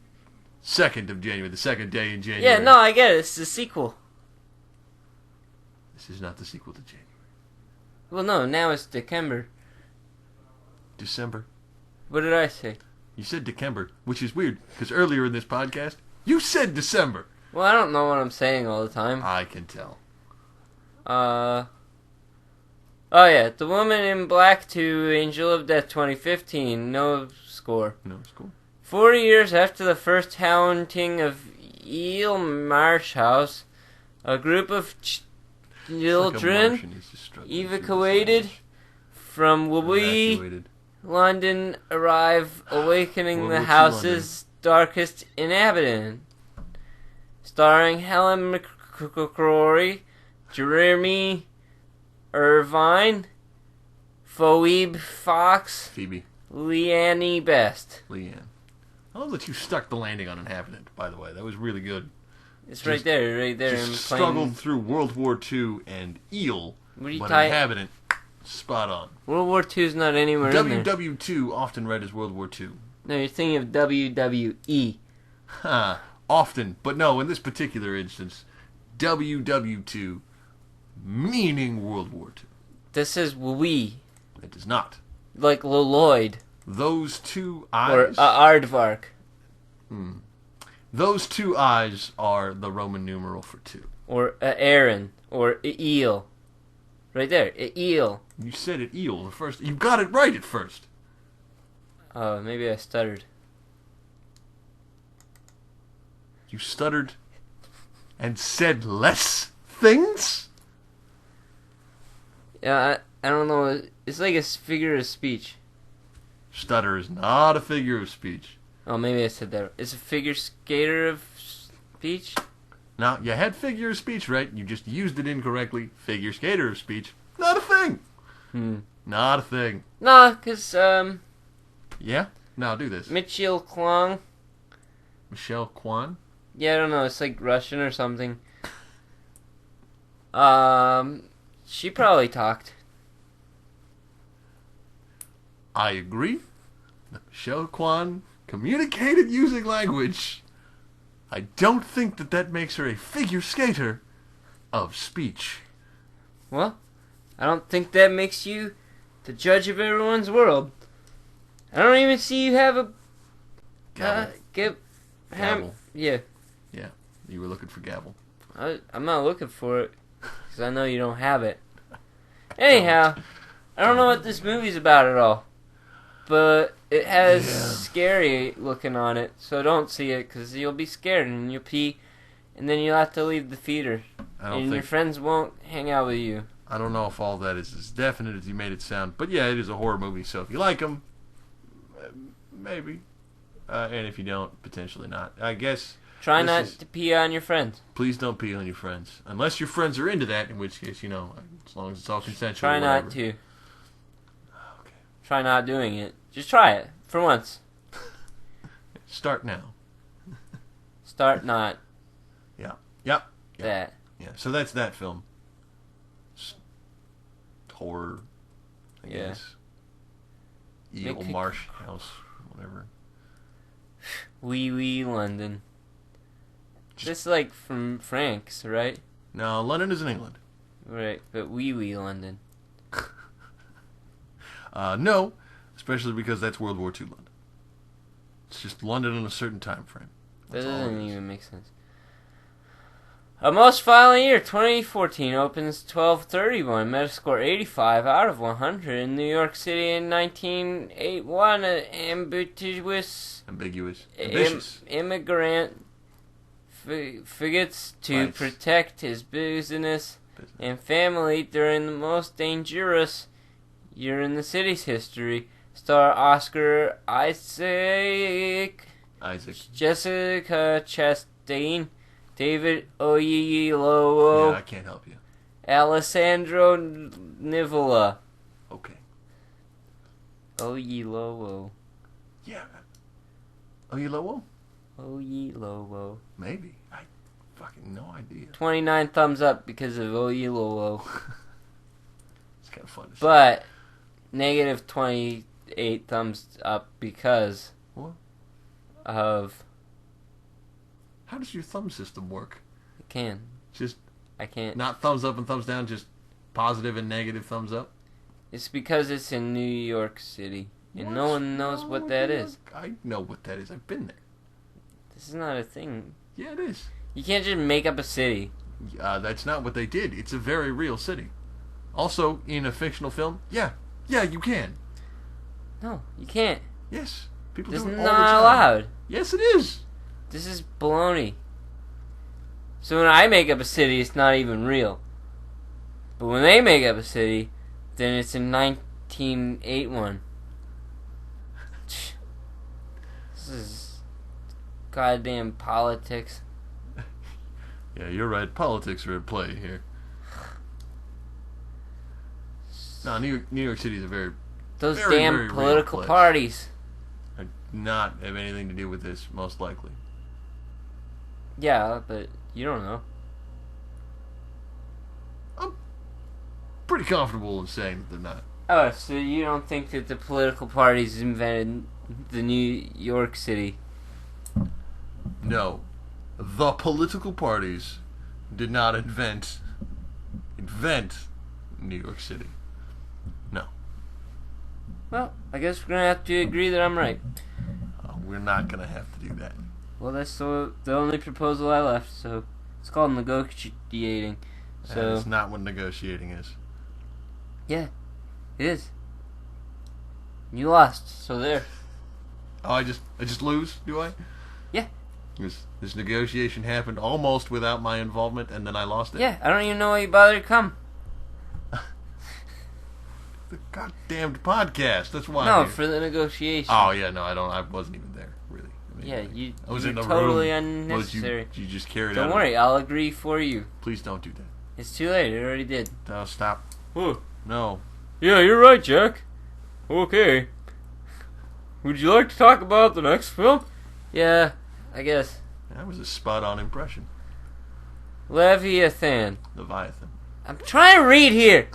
2nd of January, the second day in January. Yeah, no, I get it. It's the sequel. This is not the sequel to January. Well, no, now it's December. December. What did I say? You said December, which is weird, because earlier in this podcast, you said December. Well, I don't know what I'm saying all the time. I can tell. Oh yeah, The Woman in Black 2, Angel of Death 2015. No score. No score. 40 years after the first haunting of Eel Marsh House, a group of children evacuated from Wubi, London arrive, awakening the house's darkest inhabitant. Starring Helen McCrory, Jeremy Irvine, Phoebe Fox, Leanne Best. Leanne. I love that you stuck the landing on inhabitant, by the way. That was really good. It's just, right there. Just struggled through World War II and eel, but inhabitant, spot on. World War II is not anywhere in there. WW2, often read as World War II. No, you're thinking of WWE. Often, but no, in this particular instance, WW2, meaning World War II. This is we. It does not. Like Lloyd. Those two eyes... Or Aardvark. Those two eyes are the Roman numeral for 2. Or Aaron. Or eel. Right there. Eel. You said it eel the first... You got it right at first. Oh, maybe I stuttered. You stuttered and said less things? Yeah, I don't know. It's like a figure of speech. Stutter is not a figure of speech. Oh, maybe I said that. It's a figure skater of speech? Now, you had figure of speech right. You just used it incorrectly. Figure skater of speech. Not a thing. Not a thing. Nah, because, Yeah? Now do this. Michelle Kwan. Michelle Kwan? Yeah, I don't know. It's like Russian or something. She probably talked. I agree. Michelle Kwan communicated using language. I don't think that makes her a figure skater of speech. Well, I don't think that makes you the judge of everyone's world. I don't even see you have a... Gavel. Yeah. Yeah, you were looking for gavel. I'm not looking for it, because I know you don't have it. Anyhow, I don't know what this movie's about at all. But it has scary looking on it, so don't see it, because you'll be scared, and you'll pee, and then you'll have to leave the theater. And your friends won't hang out with you. I don't know if all that is as definite as you made it sound, but yeah, it is a horror movie, so if you like them, maybe. And if you don't, potentially not. I guess... Try not to pee on your friends. Please don't pee on your friends. Unless your friends are into that, in which case, you know, as long as it's all consensual. Try not to. Okay. Try not doing it. Just try it. For once. Start now. Start not. Yeah. That. Yeah, so that's that film. Horror, I guess. Eel Marsh House, whatever. Wee London. This is like from Frank's, right? No, London is in England. Right, but wee London. No, especially because that's World War II London. It's just London in a certain time frame. That doesn't even make sense. A Most Violent Year 2014 opens 1231, Metascore 85 out of 100 in New York City in 1981. An ambitious immigrant forgets to protect his business and family during the most dangerous year in the city's history. Star Oscar Isaac, Jessica Chastain, David Oyelowo. Yeah, I can't help you. Alessandro Nivola. Okay. Oyelowo. Yeah. Oyelowo? Oyelowo. Maybe. I fucking no idea. 29 thumbs up because of Oyelowo. It's kind of fun to see. But negative 28 thumbs up because of... How does your thumb system work? I can't. Not thumbs up and thumbs down, just positive and negative thumbs up? It's because it's in New York City. And no one knows what that is. I know what that is. I've been there. This is not a thing. Yeah, it is. You can't just make up a city. That's not what they did. It's a very real city. Also, in a fictional film, yeah, you can. No, you can't. Yes, people This do is it all the not time. allowed. Yes, it is. This is baloney. So when I make up a city, it's not even real. But when they make up a city, then it's in 1981. This is goddamn politics. Yeah, you're right. Politics are at play here. No, New York City is a very Those very, damn very political real place. parties. Do not have anything to do with this, most likely. Yeah, but you don't know. I'm pretty comfortable in saying that they're not. Oh, so you don't think that the political parties invented the New York City? No. The political parties did not invent New York City. No. Well, I guess we're gonna have to agree that I'm right. We're not going to have to do that. Well, that's the only proposal I left, so it's called negotiating. So That is not what negotiating is. yeah, it is. You lost, so there. Oh, I just lose, do I? Yeah. This negotiation happened almost without my involvement, and then I lost it. Yeah, I don't even know why you bothered to come. The goddamned podcast. That's why. No, for the negotiation. Oh yeah, no, I don't. I wasn't even there, really. I mean, Yeah, I was you're in the totally room. unnecessary. You just carried Don't out. worry, I'll agree for you. Please don't do that. It's too late. It already did. No, stop. Oh, No. yeah, you're right, Jack. Okay. Would you like to talk about the next film? Yeah, I guess. That was a spot-on impression. Leviathan. Leviathan. I'm trying to read here.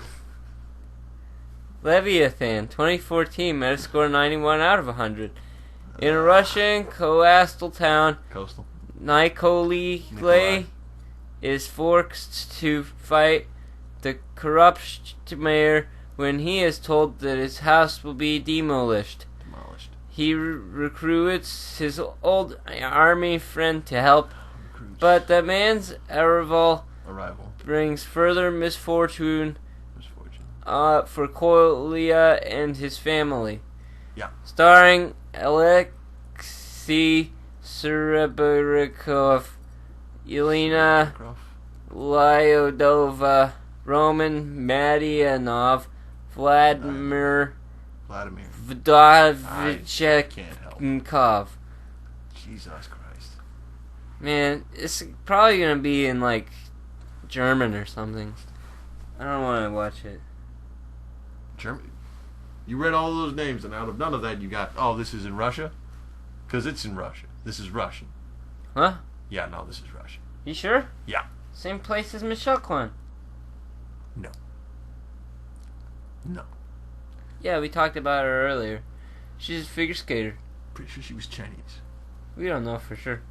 Leviathan, 2014, Metascore 91 out of 100. In a Russian coastal town, Coastal. Nikolai is forced to fight the corrupt mayor when he is told that his house will be demolished. He recruits his old army friend to help, but the man's arrival brings further misfortune for Kolya and his family. Yeah. Starring Alexei Serebryakov, Elena Lyodova, Roman Madianov, Vladimir Vdovichenkov. Jesus Christ. Man, it's probably gonna be in like German or something. I don't want to watch it. German. You read all those names, and out of none of that, you got, oh, this is in Russia? Because it's in Russia. This is Russian. Huh? Yeah, no, this is Russian. You sure? Yeah. Same place as Michelle Kwan. No. No. Yeah, we talked about her earlier. She's a figure skater. Pretty sure she was Chinese. We don't know for sure.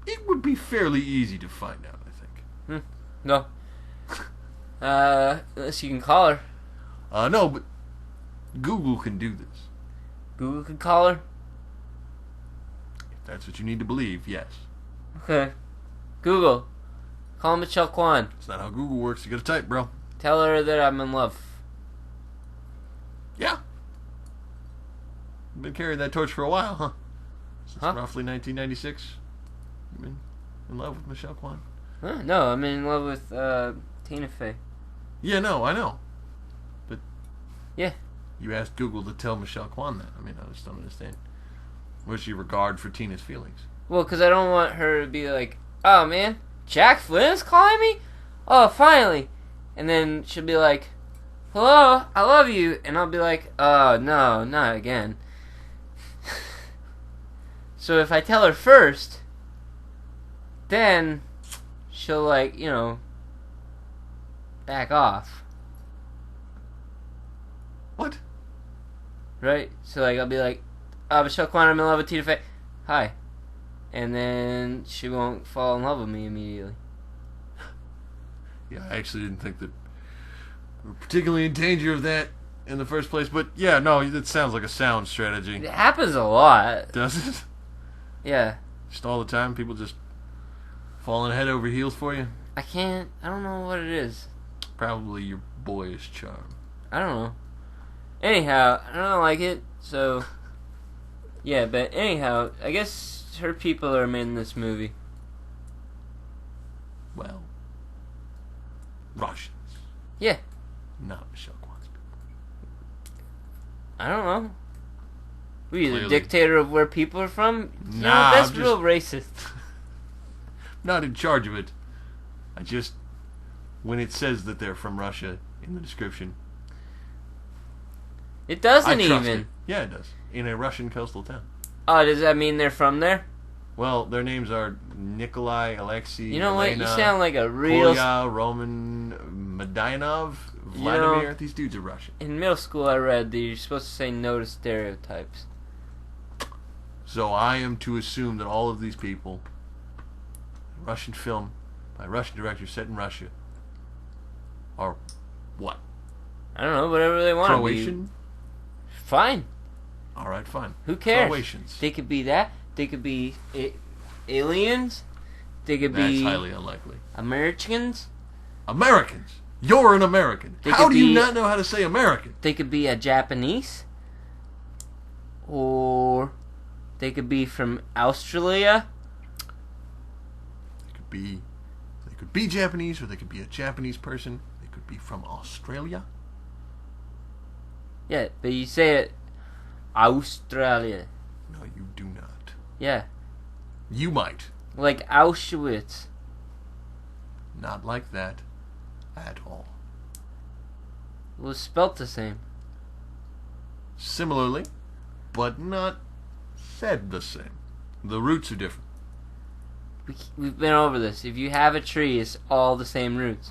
It would be fairly easy to find out, I think. No. Unless you can call her. No, but Google can do this. Google can call her? If that's what you need to believe, yes. Okay. Google. Call Michelle Kwan. That's not how Google works. You gotta type, bro. Tell her that I'm in love. Yeah. You've been carrying that torch for a while, huh? Since roughly 1996. You've been in love with Michelle Kwan? Huh? No, I'm in love with Tina Fey. Yeah, no, I know. But yeah, you asked Google to tell Michelle Kwan that. I mean, I just don't understand. What's your regard for Tina's feelings? Well, because I don't want her to be like, oh man, Jack Flynn is calling me? Oh, finally. And then she'll be like, hello, I love you. And I'll be like, oh, no, not again. So if I tell her first, then she'll, like, you know, back off. What? Right? So, like, I'll be like, Michelle Kwan, I'm in love with Tina Fey. Hi. And then she won't fall in love with me immediately. Yeah, I actually didn't think that we were particularly in danger of that in the first place. But, yeah, no, it sounds like a sound strategy. It happens a lot. Does it? Yeah. Just all the time? People just falling head over heels for you? I don't know what it is. Probably your boyish charm. I don't know. Anyhow, I don't like it, so... Yeah, but anyhow, I guess her people are in this movie. Well, Russians. Yeah. Not Michelle Kwan's people. I don't know. Were you the Clearly. dictator of where people are from? You know, Nah, that's I'm real racist. Not in charge of it. I just... When it says that they're from Russia in the description... It doesn't I trust even. it. Yeah, it does. In a Russian coastal town. Oh, does that mean they're from there? Well, their names are Nikolai, Alexei, You know Elena, what? You sound like a real... Polya, Roman, Madainov, Vladimir. These dudes are Russian. In middle school, I read that you're supposed to say no to stereotypes. So I am to assume that all of these people, Russian film by Russian directors set in Russia, are what? I don't know, whatever they want to be. Croatian? Fine. All right, fine. Who cares? Croatians. They could be that. They could be aliens. They could That's be highly unlikely. Americans. Americans. You're an American. They How could do you be- not know how to say American? They could be a Japanese. Or they could be from Australia. They could be Japanese, or they could be a Japanese person. They could be from Australia. Yeah, but you say it Australia. No, you do not. Yeah, You might. like Auschwitz. Not like that at all. It was spelt the same. Similarly, but not said the same. The roots are different. We've been over this. If you have a tree, it's all the same roots.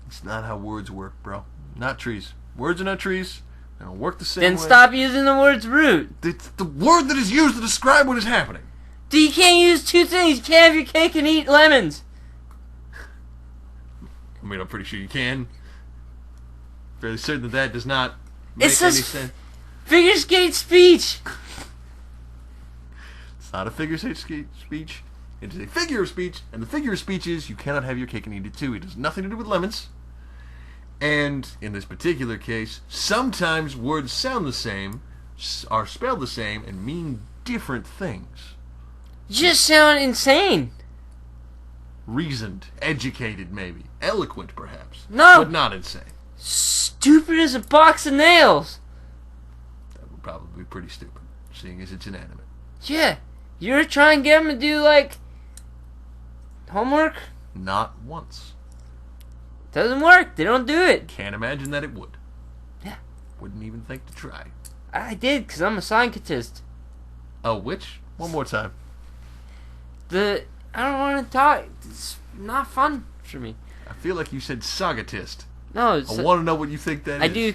It's not how words work, bro. Not trees. Words are not trees. They don't work the same Then way. stop using the words root. It's the word that is used to describe what is happening. You can't use two things. You can't have your cake and eat lemons. I mean, I'm pretty sure you can. Fairly certain that does not make It's any just sense. figure skate speech. It's not a figure of speech. It is a figure of speech, and the figure of speech is you cannot have your cake and eat it too. It has nothing to do with lemons. And in this particular case, sometimes words sound the same, are spelled the same, and mean different things. You just sound insane. Reasoned, educated maybe, eloquent perhaps. No. But not insane. Stupid as a box of nails. That would probably be pretty stupid, seeing as it's inanimate. Yeah. You're trying to get them to do, like, homework? Not once. Doesn't work. They don't do it. Can't imagine that it would. Yeah. Wouldn't even think to try. I did, because I'm a scientist. Oh, which? One more time. I don't want to talk. It's not fun for me. I feel like you said sagatist. No, it's... I want to know what you think that I is. do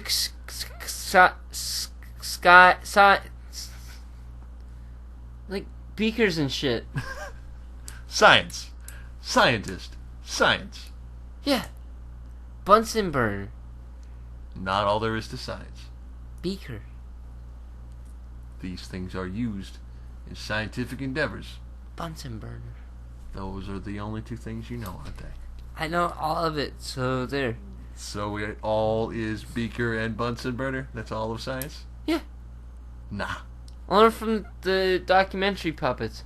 like beakers and shit. Science. Scientist. Science. Yeah. Bunsen burner. Not all there is to science. Beaker. These things are used in scientific endeavors. Bunsen burner. Those are the only two things you know, aren't they? I know all of it, so there. So it all is beaker and Bunsen burner? That's all of science? Yeah. Nah. I learned from the documentary puppets.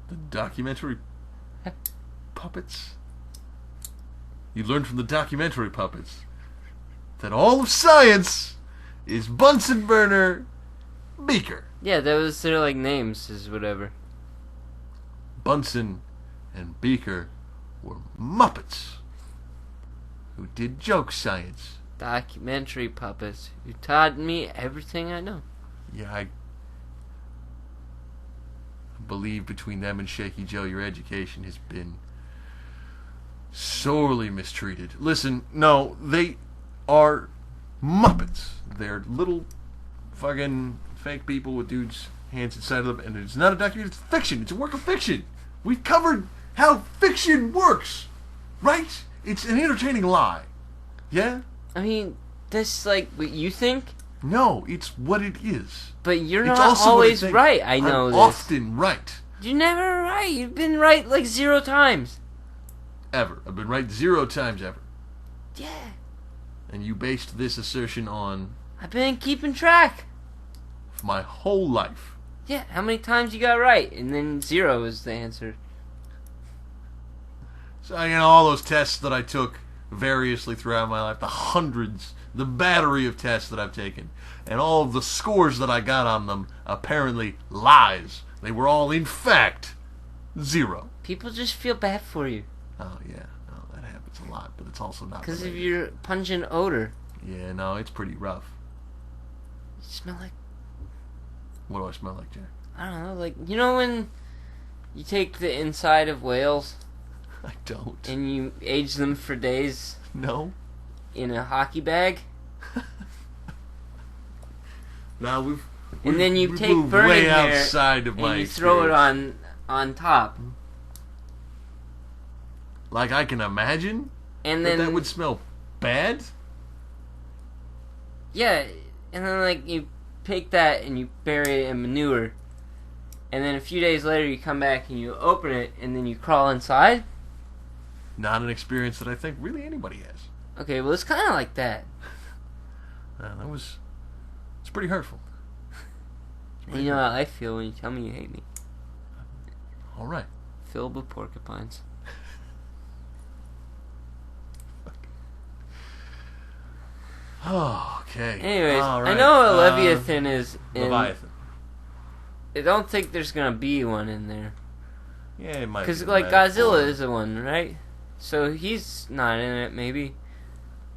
The documentary puppets? You learned from the documentary puppets that all of science is Bunsen burner beaker. Yeah, that was their, like, names, is whatever. Bunsen and Beaker were Muppets who did joke science. Documentary puppets who taught me everything I know. Yeah, I believe between them and Shaky Joe, your education has been sorely mistreated. Listen, no, they are Muppets. They're little fucking fake people with dudes' hands inside of them, and it's not a documentary, it's fiction. It's a work of fiction. We've covered how fiction works, right? It's an entertaining lie. Yeah? I mean, that's like what you think. No, it's what it is. But you're It's not also always what I think. right, I know I'm this. often right. You're never right. You've been right like 0 times. Ever. I've been right 0 times ever. Yeah. And you based this assertion on I've been keeping track. my whole life. Yeah, how many times you got right? And then 0 is the answer. So, all those tests that I took variously throughout my life, the hundreds, the battery of tests that I've taken, and all of the scores that I got on them, apparently lies. They were all, in fact, 0. People just feel bad for you. Oh, yeah. No, that happens a lot, but it's also not Because of related. your pungent odor. Yeah, no, it's pretty rough. You smell like... What do I smell like, Jack? I don't know, like... You know when you take the inside of whales I don't. and you age them for days No. in a hockey bag? Now we've And then you we've take moved burning way hair outside of my and you throw it experience. on top. Like I can imagine And then... that would smell bad. Yeah, and then like you take that and you bury it in manure, and then a few days later you come back and you open it and then you crawl inside. Not an experience that I think really anybody has. Okay, well it's kind of like that. It's pretty hurtful. And you know how I feel when you tell me you hate me. All right. Filled with porcupines. Oh, okay. Anyways, All right. I know what Leviathan is. Leviathan. I don't think there's gonna be one in there. Yeah, it might. Because be like metaphor. Godzilla is the one, right? So he's not in it, maybe.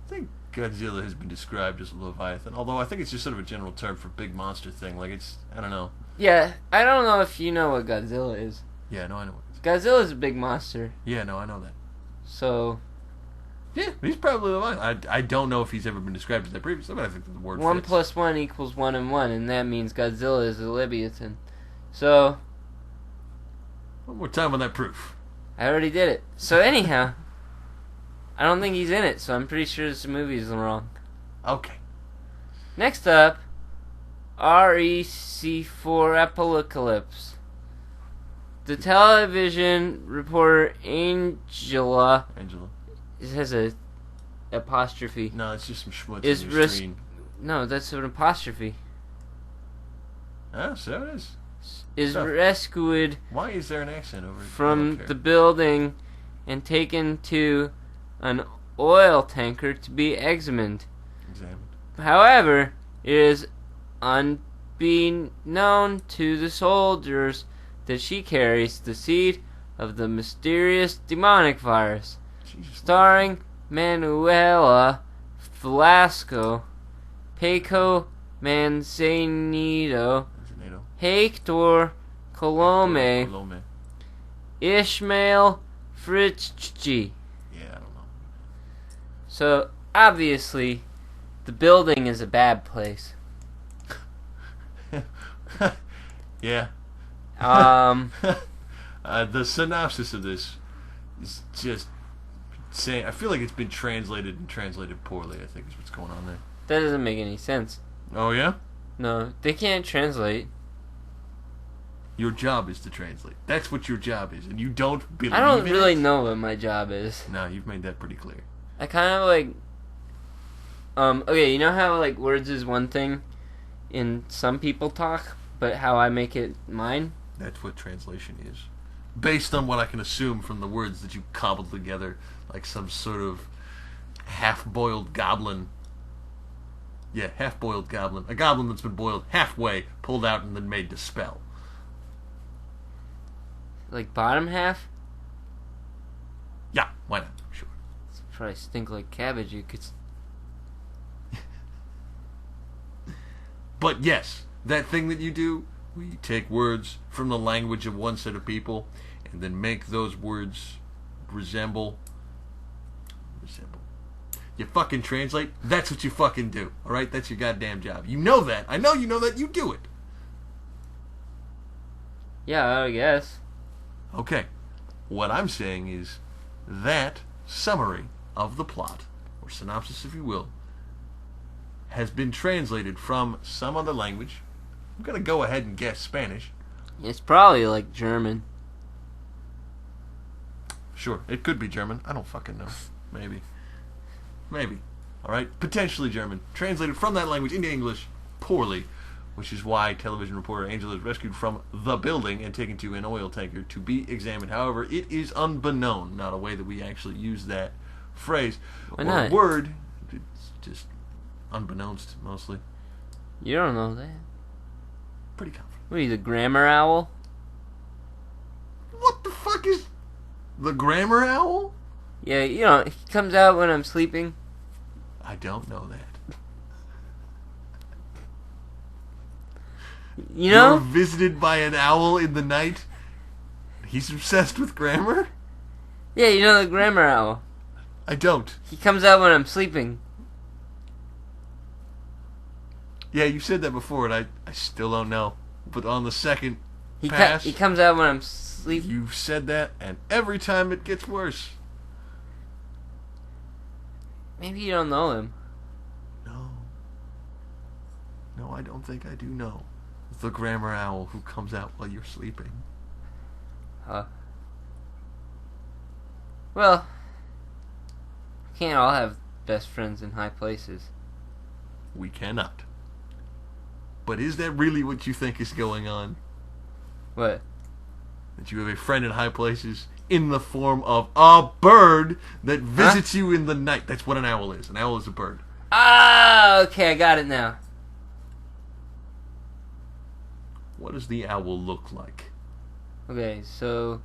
I think Godzilla has been described as a Leviathan, although I think it's just sort of a general term for big monster thing. Like it's, I don't know. Yeah, I don't know if you know what Godzilla is. Yeah, no, I know. Godzilla's a big monster. Yeah, no, I know that. So Yeah, he's probably Leviathan. I don't know if he's ever been described as that previously, but I think that the word 1 fits. plus 1 equals 1 and 1, and that means Godzilla is a Leviathan. So One more time on that proof. I already did it. So anyhow, I don't think he's in it, so I'm pretty sure this movie is wrong. Okay. Next up, REC4 Apocalypse. The television reporter Angela, it has a apostrophe. No, it's just some schmutz Is in your screen. No, that's an apostrophe. Ah, so it is. Is Stuff. rescued Why is there an accent over it? I don't from care. the building and taken to an oil tanker to be examined. However, it is unbeknown to the soldiers that she carries the seed of the mysterious demonic virus. Jesus. Starring Manuela Velasco, Paco Manzanito, Hector Colome, Ishmael Fritzchi. Yeah, I don't know. So, obviously, the building is a bad place. Yeah. The synopsis of this is just saying. I feel like it's been translated and translated poorly. I think is what's going on there. That doesn't make any sense. Oh yeah. No, they can't translate. Your job is to translate. That's what your job is, and you don't believe I don't in really it? know what my job is. No, you've made that pretty clear. I kind of like... okay, you know how like words is one thing in some people talk, but how I make it mine? That's what translation is. Based on what I can assume from the words that you cobbled together like some sort of half-boiled goblin. Yeah, half-boiled goblin. A goblin that's been boiled halfway, pulled out, and then made to spell. Like bottom half? Yeah, why not? Sure. It's probably stink like cabbage. You could... But yes, that thing that you do, where you take words from the language of one set of people, and then make those words resemble. You fucking translate. That's what you fucking do. Alright? That's your goddamn job. You know that. I know you know that. You do it. Yeah, I guess. Okay. What I'm saying is that summary of the plot, or synopsis if you will, has been translated from some other language. I'm going to go ahead and guess Spanish. It's probably like German. Sure, it could be German. I don't fucking know. Maybe. Alright? Potentially German. Translated from that language into English poorly, which is why television reporter Angela is rescued from the building and taken to an oil tanker to be examined. However, it is unbeknown, not a way that we actually use that phrase Why or not? word. It's just unbeknownst, mostly. You don't know that. Pretty confident. What are you, the grammar owl? What the fuck is the grammar owl? Yeah, you know, he comes out when I'm sleeping. I don't know that. You know? You're visited by an owl in the night? He's obsessed with grammar? Yeah, you know the grammar owl. I don't. He comes out when I'm sleeping. Yeah, you said that before, and I still don't know. But on the second He pass, comes out when I'm sleeping. you've said that, and every time it gets worse. Maybe you don't know him. No, I don't think I do know. The grammar owl who comes out while you're sleeping. Well, can't all have best friends in high places. We cannot. But is that really what you think is going on? What? That you have a friend in high places in the form of a bird that visits you in the night. That's what an owl is. An owl is a bird. Ah, okay, I got it now. What does the owl look like? Okay, so,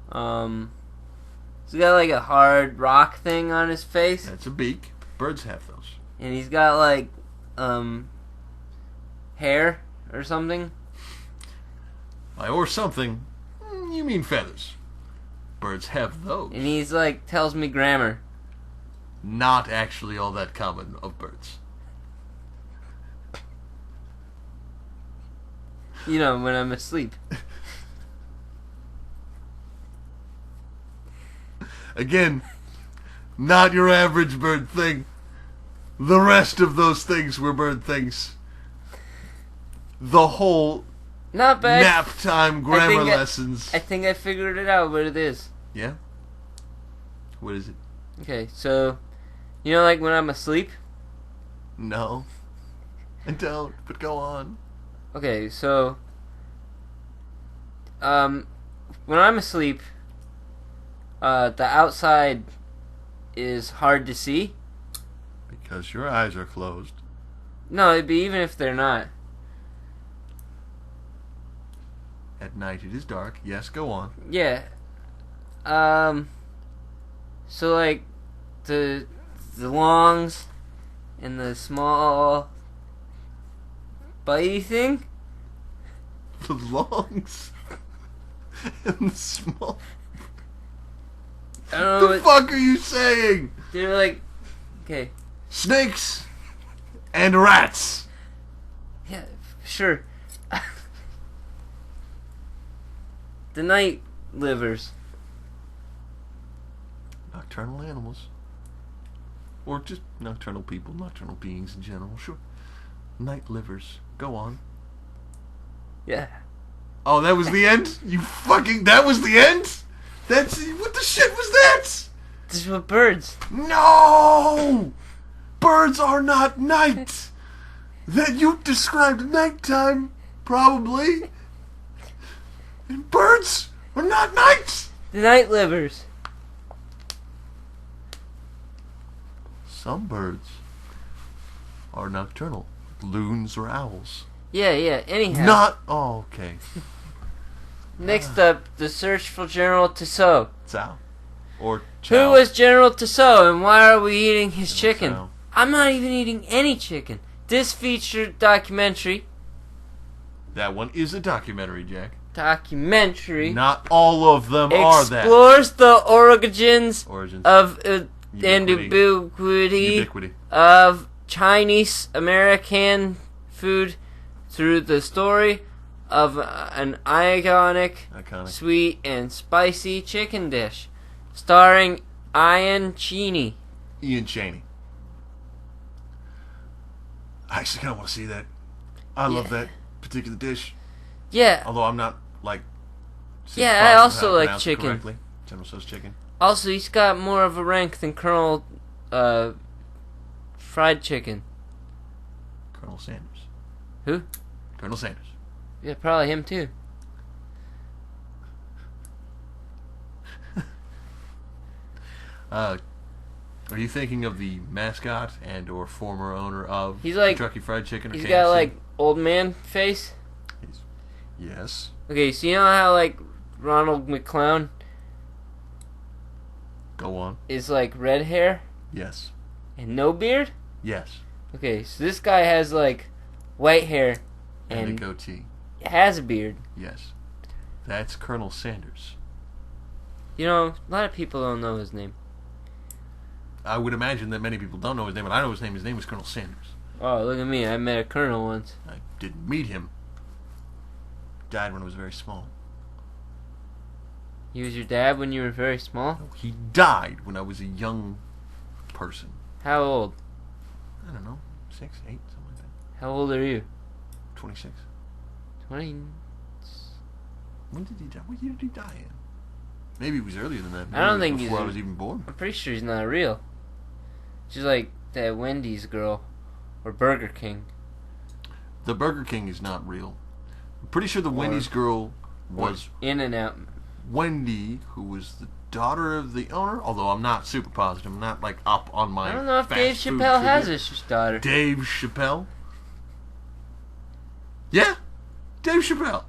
he's got like a hard rock thing on his face, That's a beak. Birds have those. and he's got like, hair or something. By or something, you mean feathers. Birds have those. And he's like, tells me grammar. Not actually all that common of birds. You know, when I'm asleep. Again, not your average bird thing. The rest of those things were bird things. The whole Not bad. nap time grammar think lessons. I think I figured it out what it is. Yeah? What is it? Okay, so, you know, like when I'm asleep? No. I don't, but go on. Okay, so, when I'm asleep, the outside is hard to see. Because your eyes are closed. No, it'd be even if they're not. At night it is dark. Yes, go on. Yeah. So like, the lungs and the small bitey thing. The lungs and the small. I don't know. The fuck are you saying? They're like, okay, Snakes and rats. yeah, sure. The night livers. Nocturnal animals. Or just nocturnal people, nocturnal beings in general, sure. Night livers. Go on. Yeah. Oh, that was the end? That was the end? What the shit was that? This is what birds. No! Birds are not night. That you described nighttime, probably. And birds are not night. The night livers. Some birds are nocturnal. Loons or owls. Yeah, anyhow. Not. Oh, okay. Next up, the search for General Tissot. Cao. Or chow. Who was General Tissot and why are we eating his General chicken? Chow. I'm not even eating any chicken. This featured documentary. That one is a documentary, Jack. Not all of them are that. Explores the origins Origins. of and Ubiquity. ubiquity of Chinese American food through the story of an iconic, sweet and spicy chicken dish, starring Ian Cheney. Ian Cheney. I actually kind of want to see that. I love that particular dish. Yeah. Although I'm not, like... Yeah, I also like chicken. Correctly. General Tso's chicken. Also, he's got more of a rank than Colonel, Fried Chicken. Colonel Sanders. Who? Colonel Sanders. Yeah, probably him too. Are you thinking of the mascot and or former owner of He's like, Kentucky Fried Chicken or he's KFC? got like old man face. Yes. Okay, so you know how like Ronald McClown Go on. is like red hair Yes. and no beard? Yes. Okay, so this guy has like white hair And a and goatee. has a beard. Yes. That's Colonel Sanders. You know, a lot of people don't know his name. I would imagine that many people don't know his name, but I know his name. His name was Colonel Sanders. Oh, look at me. I met a colonel once. I didn't meet him. Died when I was very small. He was your dad when you were very small? No, he died when I was a young person. How old? I don't know, 6, 8, something like that. How old are you? 26. 20. When did he die? What year did he die in? Maybe it was earlier than that. Maybe I don't it was think before he's- I was even born. I'm pretty sure he's not real. She's like that Wendy's girl. Or Burger King. The Burger King is not real. I'm pretty sure the Wendy's girl was In and Out. Wendy, who was the daughter of the owner. Although I'm not super positive. I'm not like up on my. I don't know if fast Dave food Chappelle has trivia. a daughter. Dave Chappelle? Yeah, Dave Chappelle.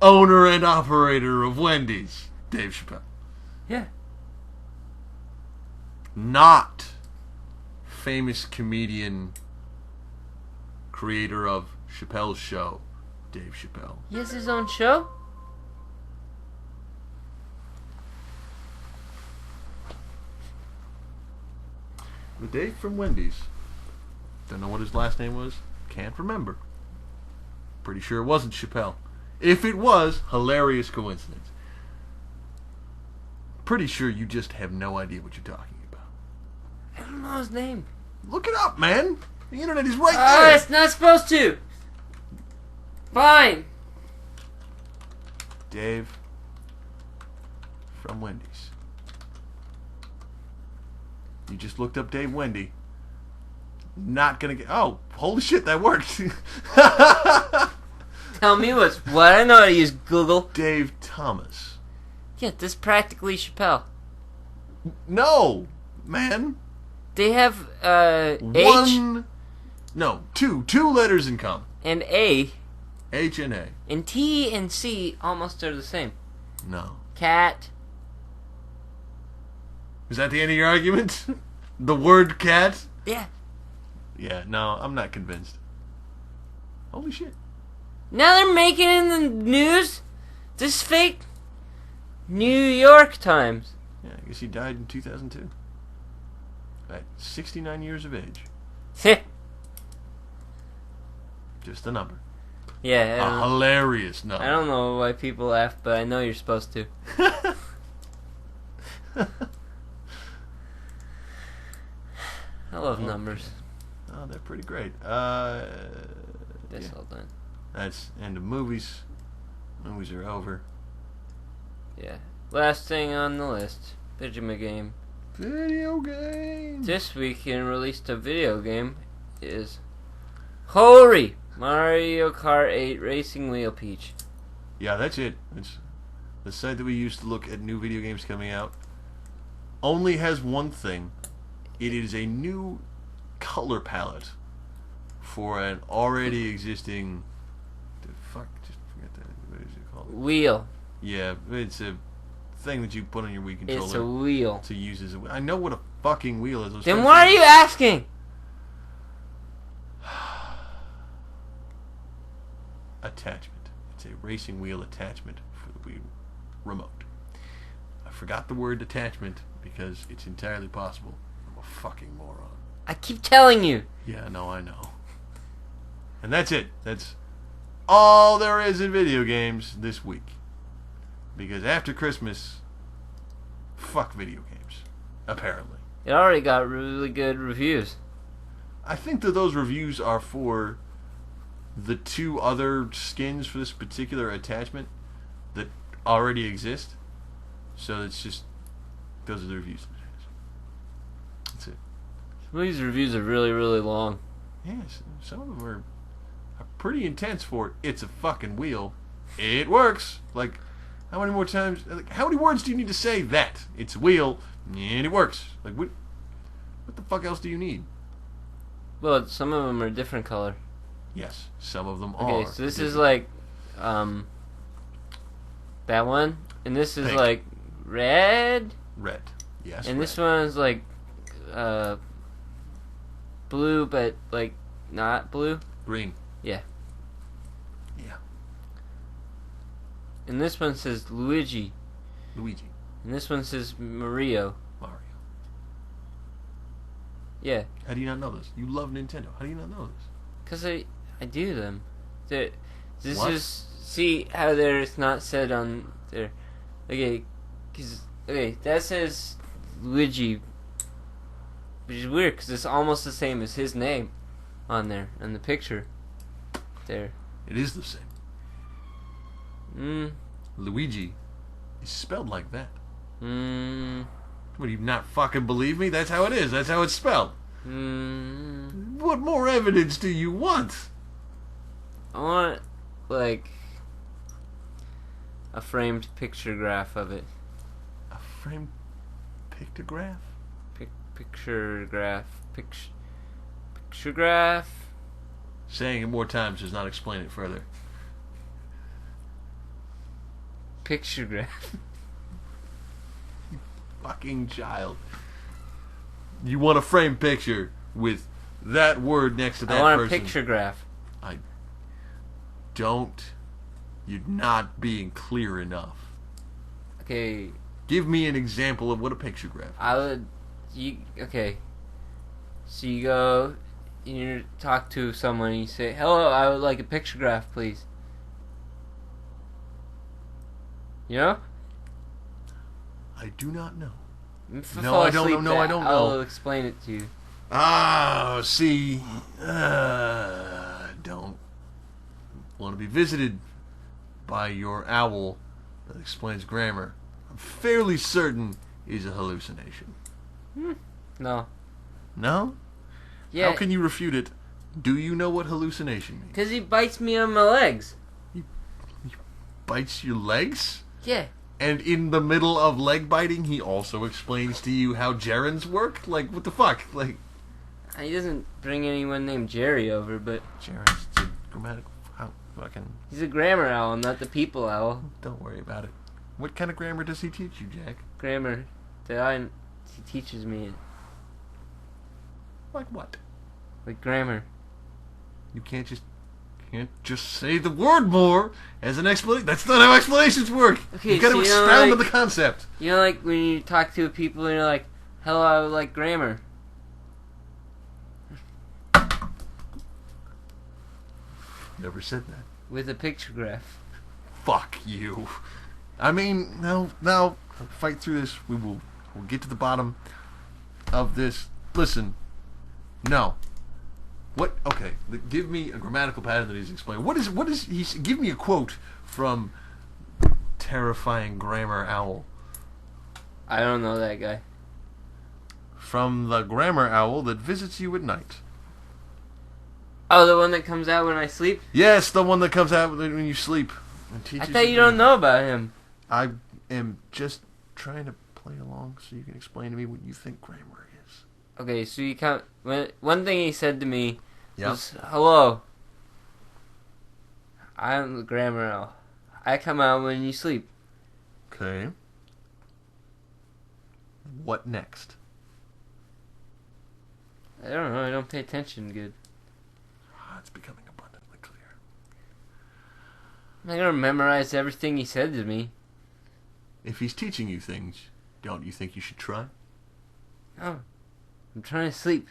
Owner and operator of Wendy's. Dave Chappelle. Yeah. Not famous comedian, creator of Chappelle's Show, Dave Chappelle. He has his own show? The Dave from Wendy's. Don't know what his last name was. Can't remember. Pretty sure it wasn't Chappelle. If it was, hilarious coincidence. Pretty sure you just have no idea what you're talking about. I don't know his name. Look it up, man. The internet is right Oh, there. it's not supposed to. Fine. Dave from Wendy's. You just looked up Dave Wendy. Not gonna get. Oh, holy shit, that worked. Tell me what. I know how to use Google. Dave Thomas. Yeah, this is practically Chappelle. No, man. They have H One. No, two letters in common. and A, H and A. and T and C almost are the same. No. Cat. Is that the end of your argument? The word cat? Yeah. Yeah, no, I'm not convinced. Holy shit. Now they're making it in the news. This fake New York Times. Yeah, I guess he died in 2002. At 69 years of age. Just a number. Yeah, A hilarious number. I don't know why people laugh, but I know you're supposed to. I love numbers. Oh, they're pretty great. That's yeah. all done. That's end of movies. Movies are over. Yeah. Last thing on the list. Video game. Video games. This weekend released a video game is Hori Mario Kart 8 Racing Wheel Peach. Yeah, that's it. It's the site that we used to look at new video games coming out. Only has one thing. It is a new color palette for an already existing. Just forget that. What is it called? Wheel. Yeah, it's a thing that you put on your Wii controller. It's a wheel. To use as a. I know what a fucking wheel is. Then why are you asking? Attachment. It's a racing wheel attachment for the Wii remote. I forgot the word attachment because it's entirely possible. I'm a fucking moron. I keep telling you. Yeah, no, I know. And that's it. That's all there is in video games this week. Because after Christmas, fuck video games. Apparently. It already got really good reviews. I think that those reviews are for the 2 other skins for this particular attachment that already exist. So it's just, those are the reviews. That's it. Some of these reviews are really, really long. Yes, some of them are pretty intense for it's a fucking wheel. It works. Like, how many more times, like, how many words do you need to say that? It's a wheel, and it works. Like, what the fuck else do you need? Well, some of them are different color. Yes, some of them are. Okay, so this is like, that one, and this is Pink. like red. Red, yes. And red. this one is like, blue, but like not blue. Green. Yeah. Yeah. And this one says Luigi. Luigi. And this one says Mario. Mario. Yeah. How do you not know this? You love Nintendo. How do you not know this? Because I do them. This What? is, see how there's not said on there. Okay, that says Luigi, which is weird because it's almost the same as his name on there, in the picture. There. It is the same. Luigi is spelled like that. What, do you not fucking believe me? That's how it is. That's how it's spelled. What more evidence do you want? I want, like, a framed picture graph of it. A framed pictograph? Picture graph. Saying it more times does not explain it further. Picture graph. Fucking child. You want a framed picture with that word next to that person. I want a picture graph. You're not being clear enough. Okay. Give me an example of what a picture graph is. Okay. So you go, you talk to someone and you say, "Hello, I would like a picture graph, please." You know? I do not know. If No, fall I don't asleep, know. No, I don't know. I'll explain it to you. Ah, see, don't want to be visited by your owl that explains grammar. I'm fairly certain is a hallucination. No. No? Yeah. How can you refute it? Do you know what hallucination means? Because he bites me on my legs. He bites your legs? Yeah. And in the middle of leg biting, he also explains to you how gerunds work? Like, what the fuck? Like, He doesn't bring anyone named Jerry over, but gerunds, it's a grammatical... How fucking... he's a grammar owl, not the people owl. Don't worry about it. What kind of grammar does he teach you, Jack? Grammar that he teaches me. Like what? Like grammar. You can't just say the word more as an explanation. That's not how explanations work. Okay, you gotta so expound on the concept. You know, like when you talk to people and you're like, "Hello, I would like grammar." Never said that. With a picture graph. Fuck you. I mean, now, fight through this. We'll get to the bottom of this. Listen, no. What? Okay, give me a grammatical pattern that he's explaining. What is he? Give me a quote from Terrifying Grammar Owl. I don't know that guy. From the grammar owl that visits you at night. Oh, the one that comes out when I sleep? Yes, the one that comes out when you sleep. I thought you don't know about him. I am just trying to play along so you can explain to me what you think grammar is. Okay, so you come. One thing he said to me Yep. was, "Hello, I'm the grammar owl. I come out when you sleep." Okay. What next? I don't know. I don't pay attention good. It's becoming abundantly clear. I'm not gonna memorize everything he said to me. If he's teaching you things, don't you think you should try? Oh, I'm trying to sleep.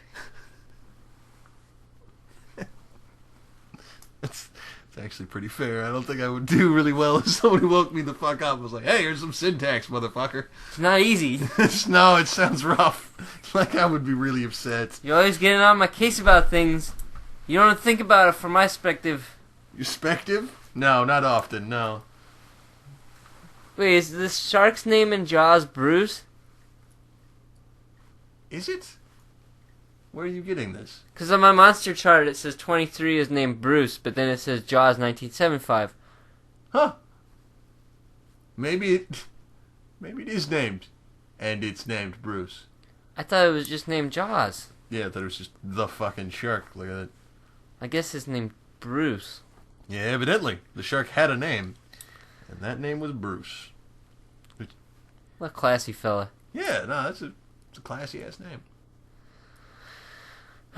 It's It's actually pretty fair. I don't think I would do really well if somebody woke me the fuck up and was like, hey, here's some syntax, motherfucker. It's not easy. No, it sounds rough. Like I would be really upset. You're always getting on my case about things. You don't think about it from my perspective. Your spective? No, not often, no. Wait, is this shark's name in Jaws Bruce? Is it? Where are you getting this? Because on my monster chart it says 23 is named Bruce, but then it says Jaws 1975. Huh. Maybe it is named. And it's named Bruce. I thought it was just named Jaws. Yeah, I thought it was just the fucking shark. Look at it. I guess it's named Bruce. Yeah, evidently. The shark had a name. And that name was Bruce. What a classy fella. Yeah, no, it's a classy-ass name.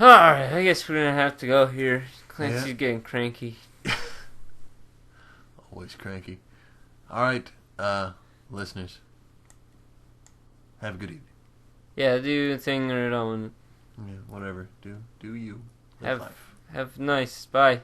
Alright, I guess we're gonna have to go here. Clancy's getting cranky. Always cranky. Alright, listeners. Have a good evening. Yeah, do a thing or don't. Yeah, whatever. Do you. Live life. Have nice. Bye.